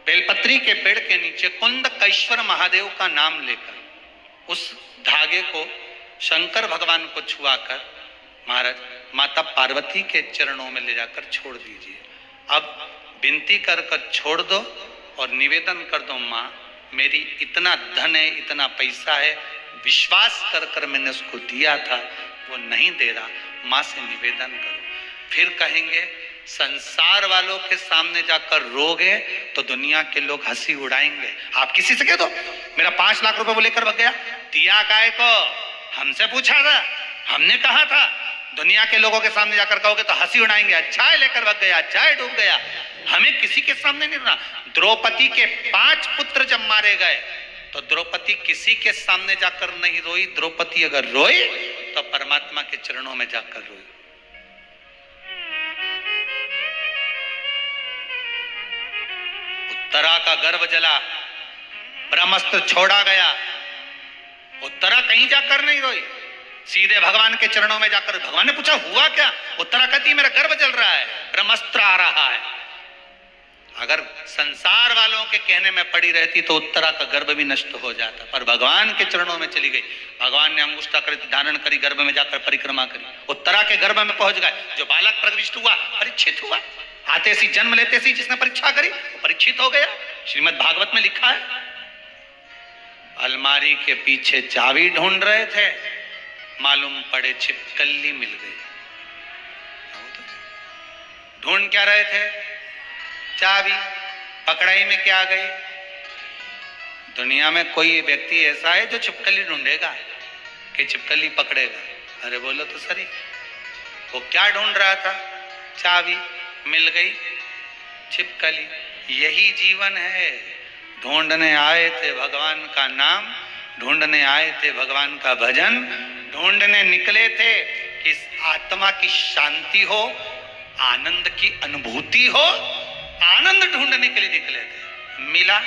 बेलपत्री के पेड़ के नीचे कुंदकेश्वर महादेव का नाम लेकर उस धागे को शंकर भगवान को छुआकर महाराज माता पार्वती के चरणों में ले जाकर छोड़ दीजिए। अब विनती कर कर छोड़ दो और निवेदन कर दो, माँ मेरी इतना धन है, इतना पैसा है, विश्वास कर कर मैंने उसको दिया था, वो नहीं दे रहा, माँ से निवेदन करो। फिर कहेंगे संसार वालों के सामने जाकर रोगे तो दुनिया के लोग हंसी उड़ाएंगे। आप किसी से कह दो मेरा 5 लाख रुपए वो लेकर भाग गया, दिया काय को, हमसे पूछा था, हमने कहा था, दुनिया के लोगों के सामने जाकर कहोगे तो हंसी उड़ाएंगे। अच्छा है लेकर भाग गया, अच्छा है डूब गया, हमें किसी के सामने नहीं रोना। द्रौपदी के 5 पुत्र जब मारे गए तो द्रौपदी किसी के सामने जाकर नहीं रोई। द्रौपदी अगर रोई तो परमात्मा के चरणों में जाकर रोई। उत्तरा का गर्भ जला, ब्रह्मास्त्र छोड़ा गया, उत्तरा कहीं जाकर नहीं रोई, सीधे भगवान के चरणों में जाकर। भगवान ने पूछा हुआ क्या, उत्तरा कहती मेरा गर्भ जल रहा है, ब्रह्मास्त्र आ रहा है। अगर संसार वालों के कहने में पड़ी रहती तो उत्तरा का गर्भ भी नष्ट हो जाता, पर भगवान के चरणों में चली गई। भगवान ने अंगुष्ठाकृति धारण करी, गर्भ में जाकर परिक्रमा करी, उत्तरा के गर्भ में पहुंच गए। जो बालक प्रविष्ट हुआ परीक्षित हुआ, आते सी जन्म लेते सी जिसने परीक्षा करी वो परीक्षित हो गया। श्रीमद् भागवत में लिखा है, अलमारी के पीछे चाबी ढूंढ रहे थे, मालूम पड़े छिपकली मिल गई। ढूंढ क्या रहे थे, चाबी, पकड़ाई में क्या गई। दुनिया में कोई व्यक्ति ऐसा है जो छिपकली ढूंढेगा कि छिपकली पकड़ेगा? अरे बोलो तो सही। वो क्या ढूंढ रहा था, चाबी, मिल गई छिपकली। यही जीवन है। ढूंढने आए थे भगवान का नाम, ढूंढने आए थे भगवान का भजन, ढूंढने निकले थे कि आत्मा की शांति हो, आनंद की अनुभूति हो, आनंद ढूंढने के लिए निकले थे। मिला?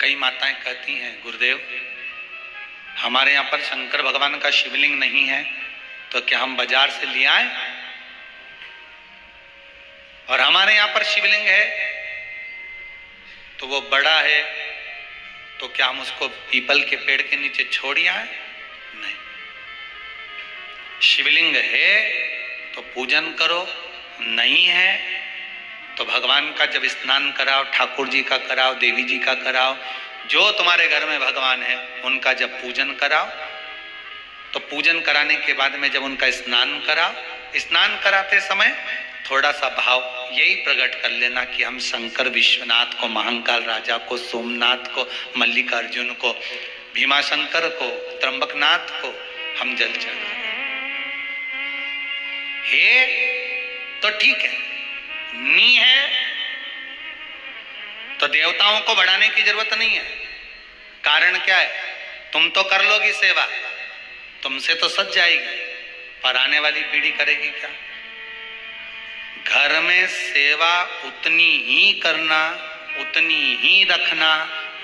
कई माताएं कहती हैं गुरुदेव हमारे यहाँ पर शंकर भगवान का शिवलिंग नहीं है, तो क्या हम बाजार से ले आए? और हमारे यहाँ पर शिवलिंग है तो वो बड़ा है, तो क्या हम उसको पीपल के पेड़ के नीचे छोड़ आए? नहीं। शिवलिंग है तो पूजन करो, नहीं है तो भगवान का जब स्नान कराओ, ठाकुर जी का कराओ, देवी जी का कराओ, जो तुम्हारे घर में भगवान है उनका जब पूजन कराओ, तो पूजन कराने के बाद में जब उनका स्नान कराओ, स्नान कराते समय थोड़ा सा भाव यही प्रकट कर लेना कि हम शंकर विश्वनाथ को, महाकाल राजा को, सोमनाथ को, मल्लिकार्जुन को, भीमाशंकर को, त्र्यंबकनाथ को हम जल चढ़ा है तो ठीक है, नी है तो देवताओं को बढ़ाने की जरूरत नहीं है। कारण क्या है, तुम तो कर लोगी सेवा, तुमसे तो सज जाएगी, पर आने वाली पीढ़ी करेगी क्या? घर में सेवा उतनी ही करना, उतनी ही रखना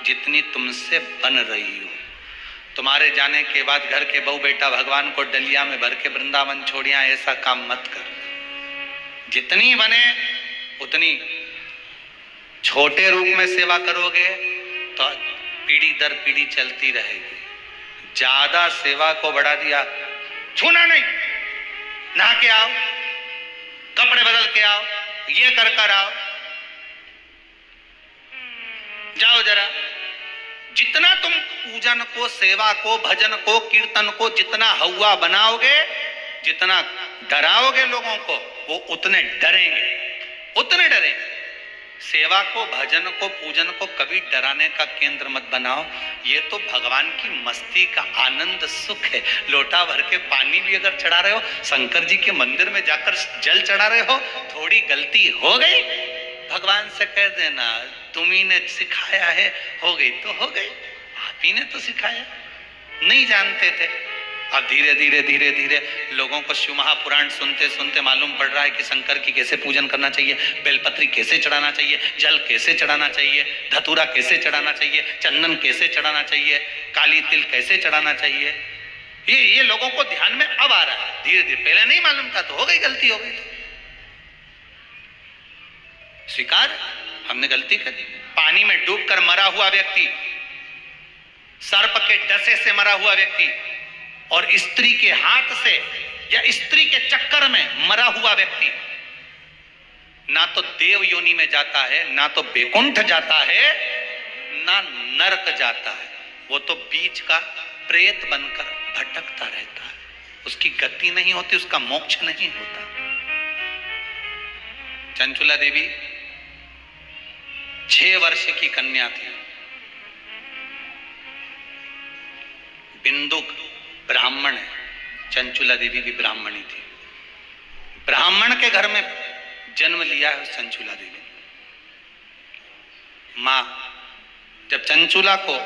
जितनी तुमसे बन रही हो। तुम्हारे जाने के बाद घर के बहू बेटा भगवान को डलिया में भर के वृंदावन छोड़िया, ऐसा काम मत कर। जितनी बने उतनी छोटे रूप में सेवा करोगे तो पीढ़ी दर पीढ़ी चलती रहेगी। ज्यादा सेवा को बढ़ा दिया, छूना नहीं, नहा के आओ, कपड़े बदल के आओ, ये कर आओ, जाओ जरा। जितना तुम पूजन को, सेवा को, भजन को, कीर्तन को जितना हवा बनाओगे, जितना डराओगे लोगों को, वो उतने डरेंगे, उतने डरेंगे। सेवा को, भजन को, पूजन को कभी डराने का केंद्र मत बनाओ। ये तो भगवान की मस्ती का आनंद, सुख है। लोटा भर के पानी भी अगर चढ़ा रहे हो, शंकर जी के मंदिर में जाकर जल चढ़ा रहे हो, थोड़ी गलती हो गई, भगवान से कह देना तुम्ही ने सिखाया है, हो गई तो हो गई, आप ही ने तो सिखाया, नहीं जानते थे। अब धीरे धीरे धीरे धीरे लोगों को शिव महापुराण सुनते सुनते मालूम पड़ रहा है कि शंकर की कैसे पूजन करना चाहिए, बेलपत्री कैसे चढ़ाना चाहिए, जल कैसे चढ़ाना चाहिए, धतूरा कैसे चढ़ाना चाहिए, चंदन कैसे चढ़ाना चाहिए, काली तिल कैसे चढ़ाना चाहिए। ये लोगों को ध्यान में अब आ रहा है धीरे धीरे। पहले नहीं मालूम था तो हो गई, गलती हो गई तो स्वीकार, हमने गलती करी। पानी में डूबकर मरा हुआ व्यक्ति, सर्प के डसे से मरा हुआ व्यक्ति और स्त्री के हाथ से या स्त्री के चक्कर में मरा हुआ व्यक्ति ना तो देव योनि में जाता है, ना तो बैकुंठ जाता है, ना नरक जाता है। वो तो बीच का प्रेत बनकर भटकता रहता है, उसकी गति नहीं होती, उसका मोक्ष नहीं होता। चंचुला देवी 6 वर्ष की कन्या थी। बिंदुक ब्राह्मण है, चंचुला देवी भी ब्राह्मणी थी। ब्राह्मण के घर में जन्म लिया है चंचुला देवी। मां जब चंचुला को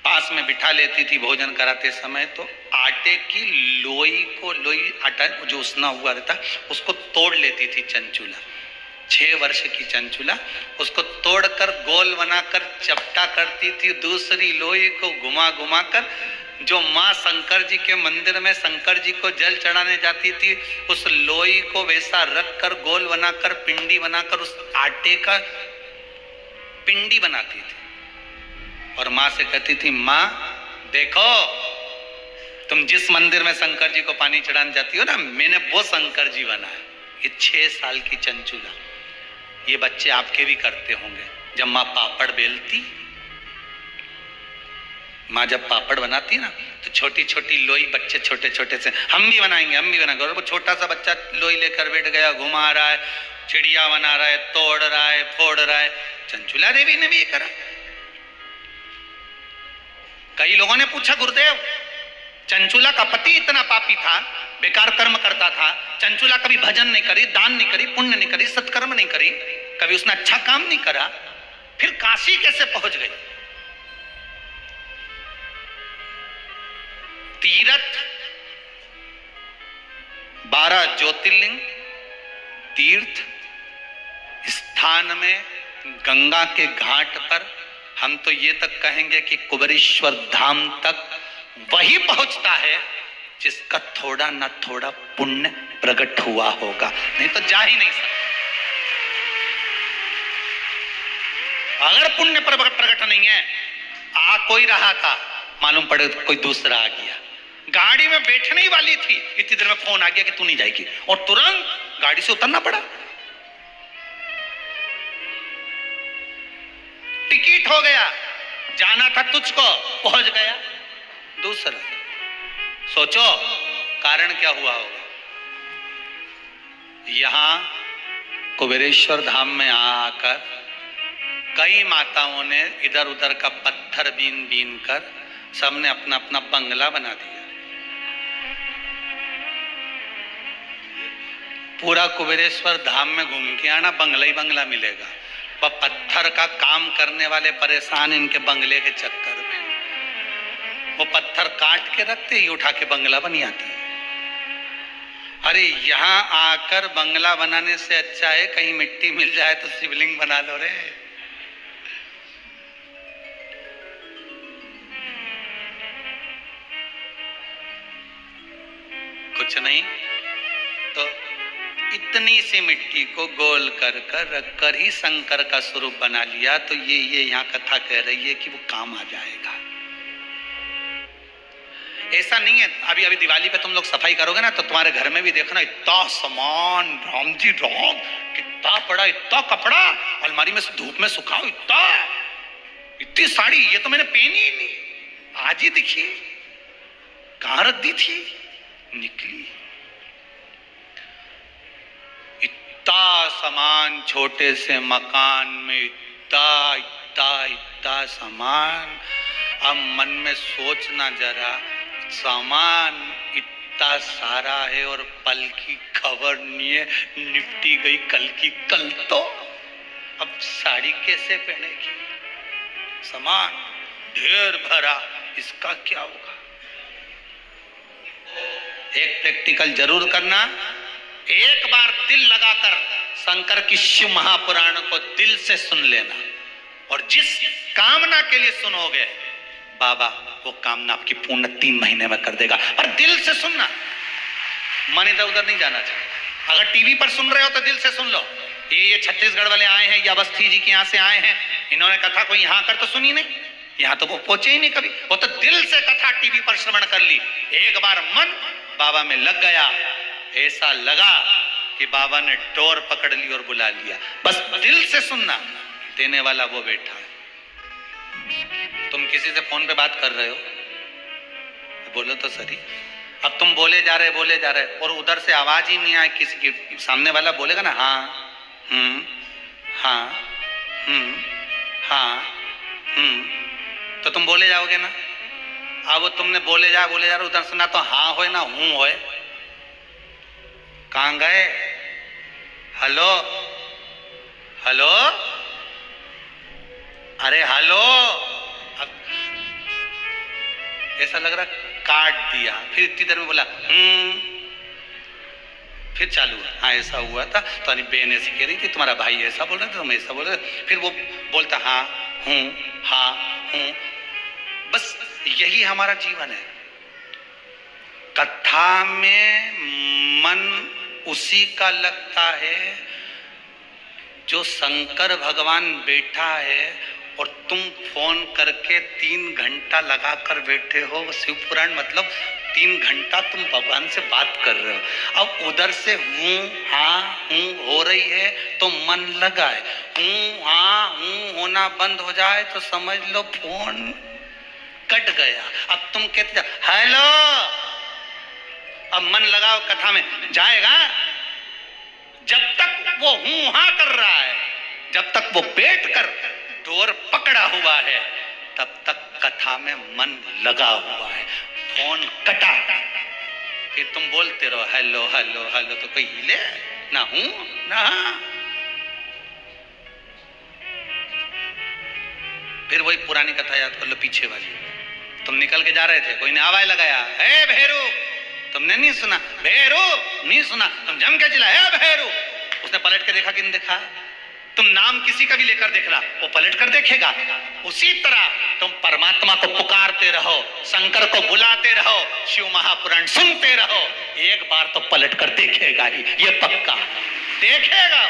पास में बिठा लेती थी भोजन कराते समय, तो आटे की लोई को, लोई आटा जो उसना हुआ रहता उसको तोड़ लेती थी चंचुला। 6 वर्ष की चंचुला उसको तोड़कर गोल बनाकर चपटा करती थी, दूसरी लोई को घुमा घुमा कर जो माँ शंकर जी के मंदिर में शंकर जी को जल चढ़ाने जाती थी, उस लोई को वैसा रखकर गोल बनाकर पिंडी बनाकर उस आटे का पिंडी बनाती थी और माँ से कहती थी, माँ देखो तुम जिस मंदिर में शंकर जी को पानी चढ़ाने जाती हो ना, मैंने वो शंकर जी बना है। ये 6 साल की चंचुला, ये बच्चे आपके भी करते होंगे। जब माँ पापड़ बेलती, माँ जब पापड़ बनाती ना तो छोटी छोटी लोई बच्चे छोटे छोटे से, हम भी बनाएंगे हम भी बनाएंगे, और वो छोटा सा बच्चा लोई लेकर बैठ गया, घुमा रहा है, चिड़िया बना रहा है, तोड़ रहा है, फोड़ रहा है। चंचुला देवी ने भी ये करा। कई लोगों ने पूछा, गुरुदेव चंचुला का पति इतना पापी था, बेकार कर्म करता था, चंचुला कभी भजन नहीं करी, दान नहीं करी, पुण्य नहीं करी, सत्कर्म नहीं करी, कभी उसने अच्छा काम नहीं करा, फिर काशी कैसे पहुंच गई? तीर्थ 12 ज्योतिर्लिंग तीर्थ स्थान में गंगा के घाट पर, हम तो ये तक कहेंगे कि कुबेरेश्वर धाम तक वही पहुंचता है जिसका थोड़ा ना थोड़ा पुण्य प्रकट हुआ होगा, नहीं तो जा ही नहीं सकता। अगर पुण्य प्रकट नहीं है, आ कोई रहा था, मालूम पड़े तो कोई दूसरा आ गया, गाड़ी में बैठने ही वाली थी, इतनी देर में फोन आ गया कि तू नहीं जाएगी, और तुरंत गाड़ी से उतरना पड़ा। टिकट हो गया, जाना था तुझको, पहुंच गया दूसरा। सोचो कारण क्या हुआ होगा। यहां कुबेरेश्वर धाम में आकर कई माताओं ने इधर उधर का पत्थर बीन बीन कर सबने अपना अपना बंगला बना दिया। पूरा कुबेरेश्वर धाम में घूम के आना, बंगला ही बंगला मिलेगा। वह पत्थर का काम करने वाले परेशान इनके बंगले के चक्कर में, वो पत्थर काट के रखते ही उठा के बंगला बनी आती। अरे यहां आकर बंगला बनाने से अच्छा है कहीं मिट्टी मिल जाए तो शिवलिंग बना लो रे। कुछ नहीं तो इतनी सी मिट्टी को गोल कर कर रख कर ही शंकर का स्वरूप बना लिया, तो ये यहाँ कथा कह रही है कि वो काम आ जाएगा। ऐसा नहीं है, अभी अभी दिवाली पे तुम लोग सफाई करोगे ना तो तुम्हारे घर में भी देखना इतना सामान, राम जी राम, कितना पड़ा, इतना कपड़ा अलमारी में से धूप में सुखाओ, इतनी साड़ी, ये तो मैंने पहनी ही नहीं, आज ही दिखी, कहां रख दी थी, निकली। इतना सामान, छोटे से मकान में इतना इतना इतना सामान। अब मन में सोचना जरा, सामान इतना सारा है और पल की खबर नहीं है, निपटी गई कल की कल। तो अब साड़ी कैसे पहनेगी? सामान ढेर भरा, इसका क्या होगा? एक प्रैक्टिकल जरूर करना, एक बार दिल लगाकर शंकर की शिव महापुराण को दिल से सुन लेना, और जिस कामना के लिए सुनोगे बाबा वो कामना आपकी पूर्ण 3 महीने में कर देगा। और दिल से सुनना, मन इधर उधर नहीं जाना चाहिए। अगर टीवी पर सुन रहे हो तो दिल से सुन लो। ये छत्तीसगढ़ वाले आए हैं या अवस्थी जी के यहाँ से आए हैं, इन्होंने कथा को यहाँ कर तो सुनी नहीं, यहाँ तो वो पहुंचे ही नहीं कभी। वो तो दिल से कथा टीवी पर श्रवण कर ली। एक बार मन बाबा में लग गया, ऐसा लगा कि बाबा ने डोर पकड़ ली और बुला लिया। बस दिल से सुनना, देने वाला वो बैठा है। तुम किसी से फोन पे बात कर रहे हो, बोलो तो सही। अब तुम बोले जा रहे और उधर से आवाज ही नहीं आए किसी की, सामने वाला बोलेगा ना हाँ हाँ हाँ तो तुम बोले जाओगे ना। अब वो तुमने बोले जा रहे उधर से ना तो हाँ होए ना हूं होए। कहां गए? हेलो हेलो, अरे हेलो। अब ऐसा लग रहा काट दिया, फिर इतनी देर में बोला फिर चालू है। हाँ ऐसा हुआ था, तो बहन ऐसी कह रही थी, तुम्हारा भाई ऐसा बोल रहे थे, तुम ऐसा बोल रहे थे। फिर वो बोलता हाँ हूँ। बस यही हमारा जीवन है। कथा में मन उसी का लगता है जो शंकर भगवान बैठा है और तुम फोन करके 3 घंटा लगाकर बैठे हो। शिव पुराण मतलब 3 घंटा तुम भगवान से बात कर रहे हो। अब उधर से हूँ हो रही है तो मन लगा है, हूँ होना बंद हो जाए तो समझ लो फोन कट गया। अब तुम कहते हेलो, अब मन लगाओ कथा में जाएगा। जब तक वो हाँ कर रहा है, जब तक वो बैठ कर डोर पकड़ा हुआ है, तब तक कथा में मन लगा हुआ है। फोन कटा, फिर तुम बोलते रहो हेलो हेलो हेलो, तो कोई हिले ना हूं ना। फिर वही पुरानी कथा याद कर लो, पीछे वाली। तुम निकल के जा रहे थे, कोई ने आवाज लगाया हे भेरू, तुमने नहीं सुना, भेरू नहीं सुना, तुम जम के चिल्लाए हे भेरू। उसने पलट के देखा कि नहीं देखा? तुम नाम किसी का भी लेकर देख रहा, वो पलट कर देखेगा। उसी तरह तुम परमात्मा को पुकारते रहो, शंकर को बुलाते रहो, शिव महापुराण सुनते रहो, एक बार तो पलट कर देखेगा ही, ये पक्का देखेगा।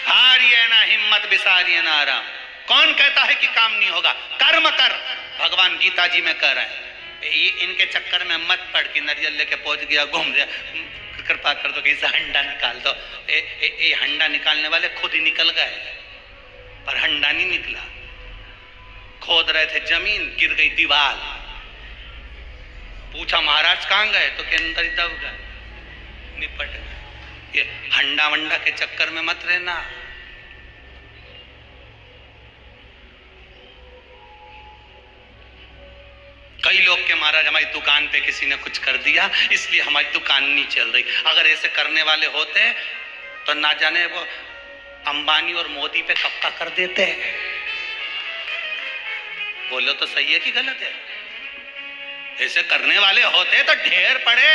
हारिए ना हिम्मत, बिसारिए ना आराम। कौन कहता है कि काम नहीं होगा? कर्म कर, भगवान गीता जी में कह रहे हैं। ये इनके चक्कर में मत पड़ कि नरियल लेके पहुंच गया, घूम गया, कृपा कर दो कि इसे हंडा निकाल दो। ये हंडा निकालने वाले खुद ही निकल गए, पर हंडा नहीं निकला। खोद रहे थे जमीन, गिर गई दीवार। पूछा महाराज कहां गए, तो के अंदर ही दब गए, निपट गए। ये हंडा वंडा के चक्कर में मत रहना। कई लोग के महाराज हमारी दुकान पे किसी ने कुछ कर दिया इसलिए हमारी दुकान नहीं चल रही। अगर ऐसे करने वाले होते तो ना जाने वो अंबानी और मोदी पे कब का कर देते। बोलो तो सही है कि गलत है? ऐसे करने वाले होते तो ढेर पड़े।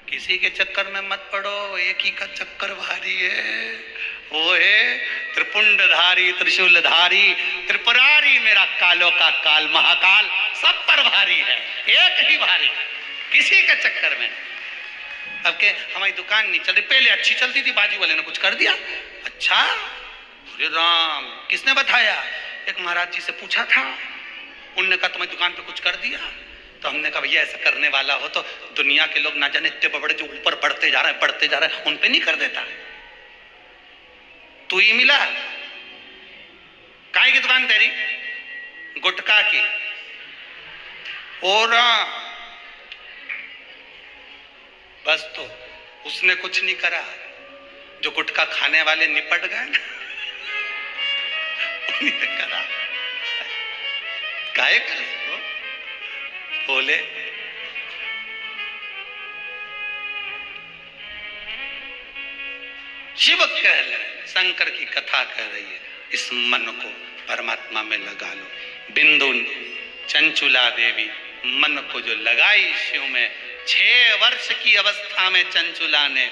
किसी के चक्कर में मत पड़ो, एक ही का चक्कर भारी है, वो है त्रिपुंडधारी त्रिशूलधारी त्रिपुरारी, मेरा कालों का काल महाकाल सब पर भारी है, एक ही भारी, किसी के चक्कर में। अब के हमारी दुकान नहीं चल रही, पहले अच्छी चलती थी, बाजू वाले ने कुछ कर दिया। अच्छा अरे राम, किसने बताया? एक महाराज जी से पूछा था, उनने कहा तुम्हारी दुकान पे कुछ कर दिया। तो हमने कहा भैया ऐसा करने वाला हो तो दुनिया के लोग ना जाने इतने बड़े जो ऊपर बढ़ते जा रहे हैं उन पे नहीं कर देता। तू ही मिला, काय की दुकान तेरी? गुटखा की। और बस तो उसने कुछ नहीं करा, जो गुटखा खाने वाले निपट गए ना उन्हें करा। काहे कर इसको बोले शिव कह रहे, शंकर की कथा कह रही है, इस मन को परमात्मा में लगा लो। बिंदु चंचुला देवी मन को जो लगाई शिव में, 6 वर्ष की अवस्था में चंचुला ने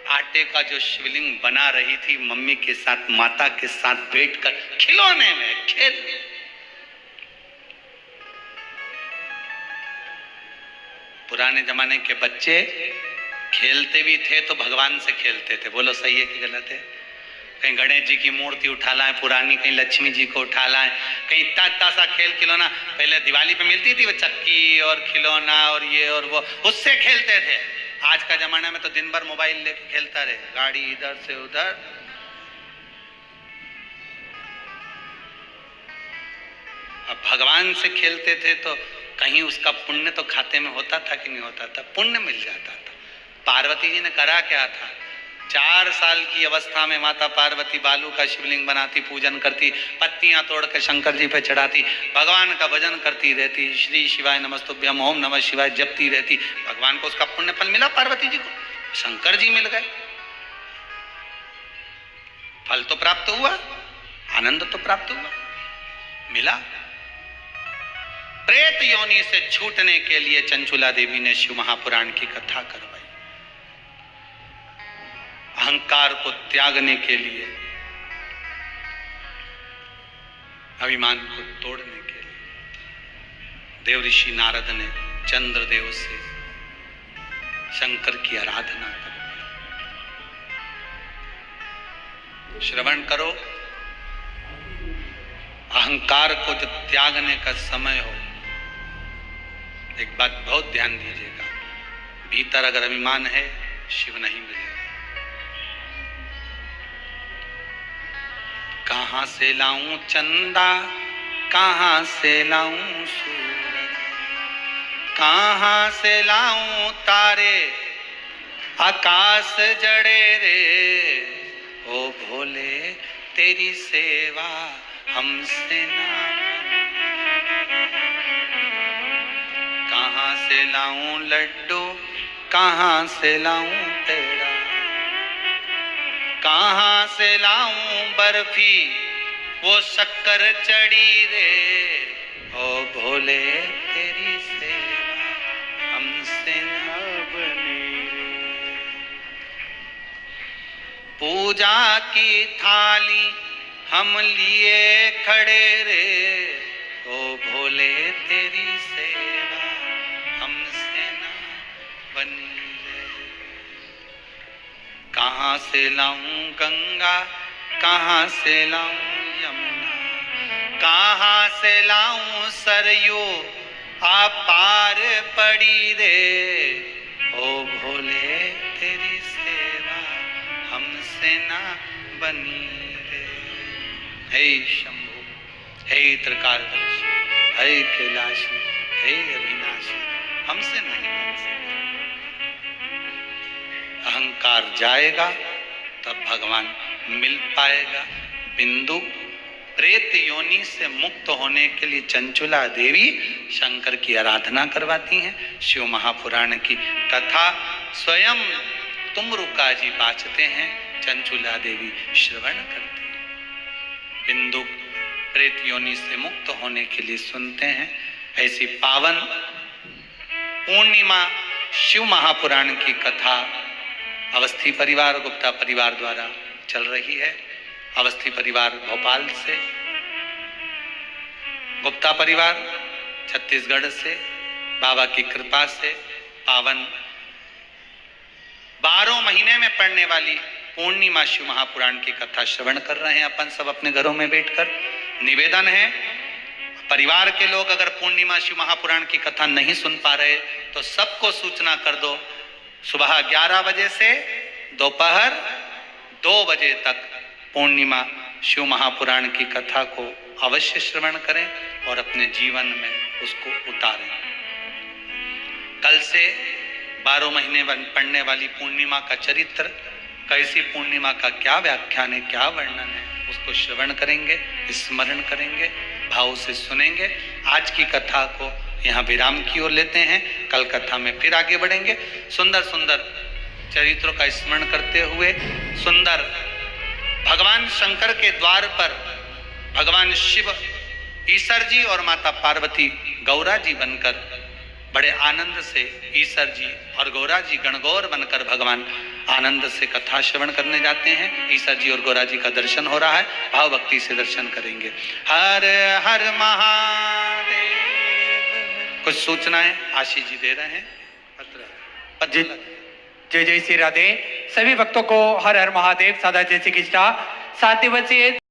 आटे का जो शिवलिंग बना रही थी, मम्मी के साथ माता के साथ बैठकर खिलौने में खेल। पुराने जमाने के बच्चे खेलते भी थे तो भगवान से खेलते थे। बोलो सही है कि गलत है? कहीं गणेश जी की मूर्ति उठा लाए पुरानी, कहीं लक्ष्मी जी को उठा लाए, कहीं इतना सा खेल खिलौना पहले दिवाली पे मिलती थी वो चक्की और खिलौना और ये और वो, उससे खेलते थे। आज का जमाना में तो दिन भर मोबाइल लेके खेलता रहे, गाड़ी इधर से उधर। अब भगवान से खेलते थे तो कहीं उसका पुण्य तो खाते में होता था कि नहीं होता था? पुण्य मिल जाता था। पार्वती जी ने करा क्या था? 4 साल की अवस्था में माता पार्वती बालू का शिवलिंग बनाती, पूजन करती, पत्तियां तोड़ के शंकर जी पे चढ़ाती, भगवान का भजन करती रहती, श्री शिवाय नमस्तुभ्यम ओम नमः शिवाय जपती रहती। भगवान को उसका पुण्य फल मिला, पार्वती जी को, शंकर जी मिल गए, फल तो प्राप्त हुआ, आनंद तो प्राप्त हुआ, मिला। प्रेत योनि से छूटने के लिए चंचुला देवी ने शिव महापुराण की कथा करवाई, अहंकार को त्यागने के लिए, अभिमान को तोड़ने के लिए। देव ऋषि नारद ने चंद्रदेव से शंकर की आराधना करवाई। श्रवण करो, अहंकार को जब त्यागने का समय हो, एक बात बहुत ध्यान दीजिएगा, भीतर अगर अभिमान है शिव नहीं मिलेगा। कहां से लाऊं चंदा, कहां से लाऊं सूरज, कहां से लाऊं तारे, आकाश जड़े रे, ओ भोले तेरी सेवा हमसे ना। कहां से लाऊं लड्डू, कहां से लाऊं पेड़ा, कहां से लाऊं बर्फी, वो शक्कर चढ़ी रे, ओ भोले तेरी सेवा हमसे न बनी रे। पूजा की थाली हम लिए खड़े रे, ओ भोले तेरी सेवा हमसे न बनी रे। कहां से लाऊं गंगा, कहां से लाऊं यमुना, कहां से लाऊं सरयू, आ पार पड़ी रे, ओ भोले तेरी सेवा हमसे ना बनी रे। हे शंभु, हे त्रिकालदर्शी, हे कैलाशी, हे अविनाशी, हमसे नहीं बन सकता। अहंकार जाएगा तब भगवान मिल पाएगा। बिंदु प्रेत योनि से मुक्त होने के लिए चंचुला देवी शंकर की आराधना करवाती हैं। शिव महापुराण की कथा स्वयं तुमरुका जी बाचते हैं, चंचुला देवी श्रवण करती हैं। बिंदु प्रेत योनि से मुक्त होने के लिए सुनते हैं। ऐसी पावन पूर्णिमा शिव महापुराण की कथा अवस्थी परिवार, गुप्ता परिवार द्वारा चल रही है। अवस्थी परिवार भोपाल से, गुप्ता परिवार छत्तीसगढ़ से, बाबा की कृपा से पावन 12 महीने में पढ़ने वाली पूर्णिमा शिव महापुराण की कथा श्रवण कर रहे हैं अपन सब अपने घरों में बैठकर। निवेदन है, परिवार के लोग अगर पूर्णिमा शिव महापुराण की कथा नहीं सुन पा रहे तो सबको सूचना कर दो, सुबह 11 बजे से दोपहर 2 बजे तक पूर्णिमा शिव महापुराण की कथा को अवश्य श्रवण करें और अपने जीवन में उसको उतारें। कल से 12 महीने पढ़ने वाली पूर्णिमा का चरित्र, कैसी पूर्णिमा का क्या व्याख्यान है, क्या वर्णन है, उसको श्रवण करेंगे, स्मरण करेंगे, भाव से सुनेंगे। आज की कथा को यहाँ विराम की ओर लेते हैं, कल कथा में फिर आगे बढ़ेंगे। सुंदर सुंदर चरित्रों का स्मरण करते हुए, सुंदर भगवान शंकर के द्वार पर भगवान शिव ईश्वर जी और माता पार्वती गौरा जी बनकर बड़े आनंद से, ईश्वर जी और गौरा जी गणगौर बनकर भगवान आनंद से कथा श्रवण करने जाते हैं। ईश्वर जी और गौरा जी का दर्शन हो रहा है, भाव भक्ति से दर्शन करेंगे। हर हर महादेव। कुछ सूचनाएं आशीष जी दे रहे हैं। जय जय श्री राधे। सभी भक्तों को हर हर महादेव। सादा जय श्री कृष्णा। 7 दिवसीय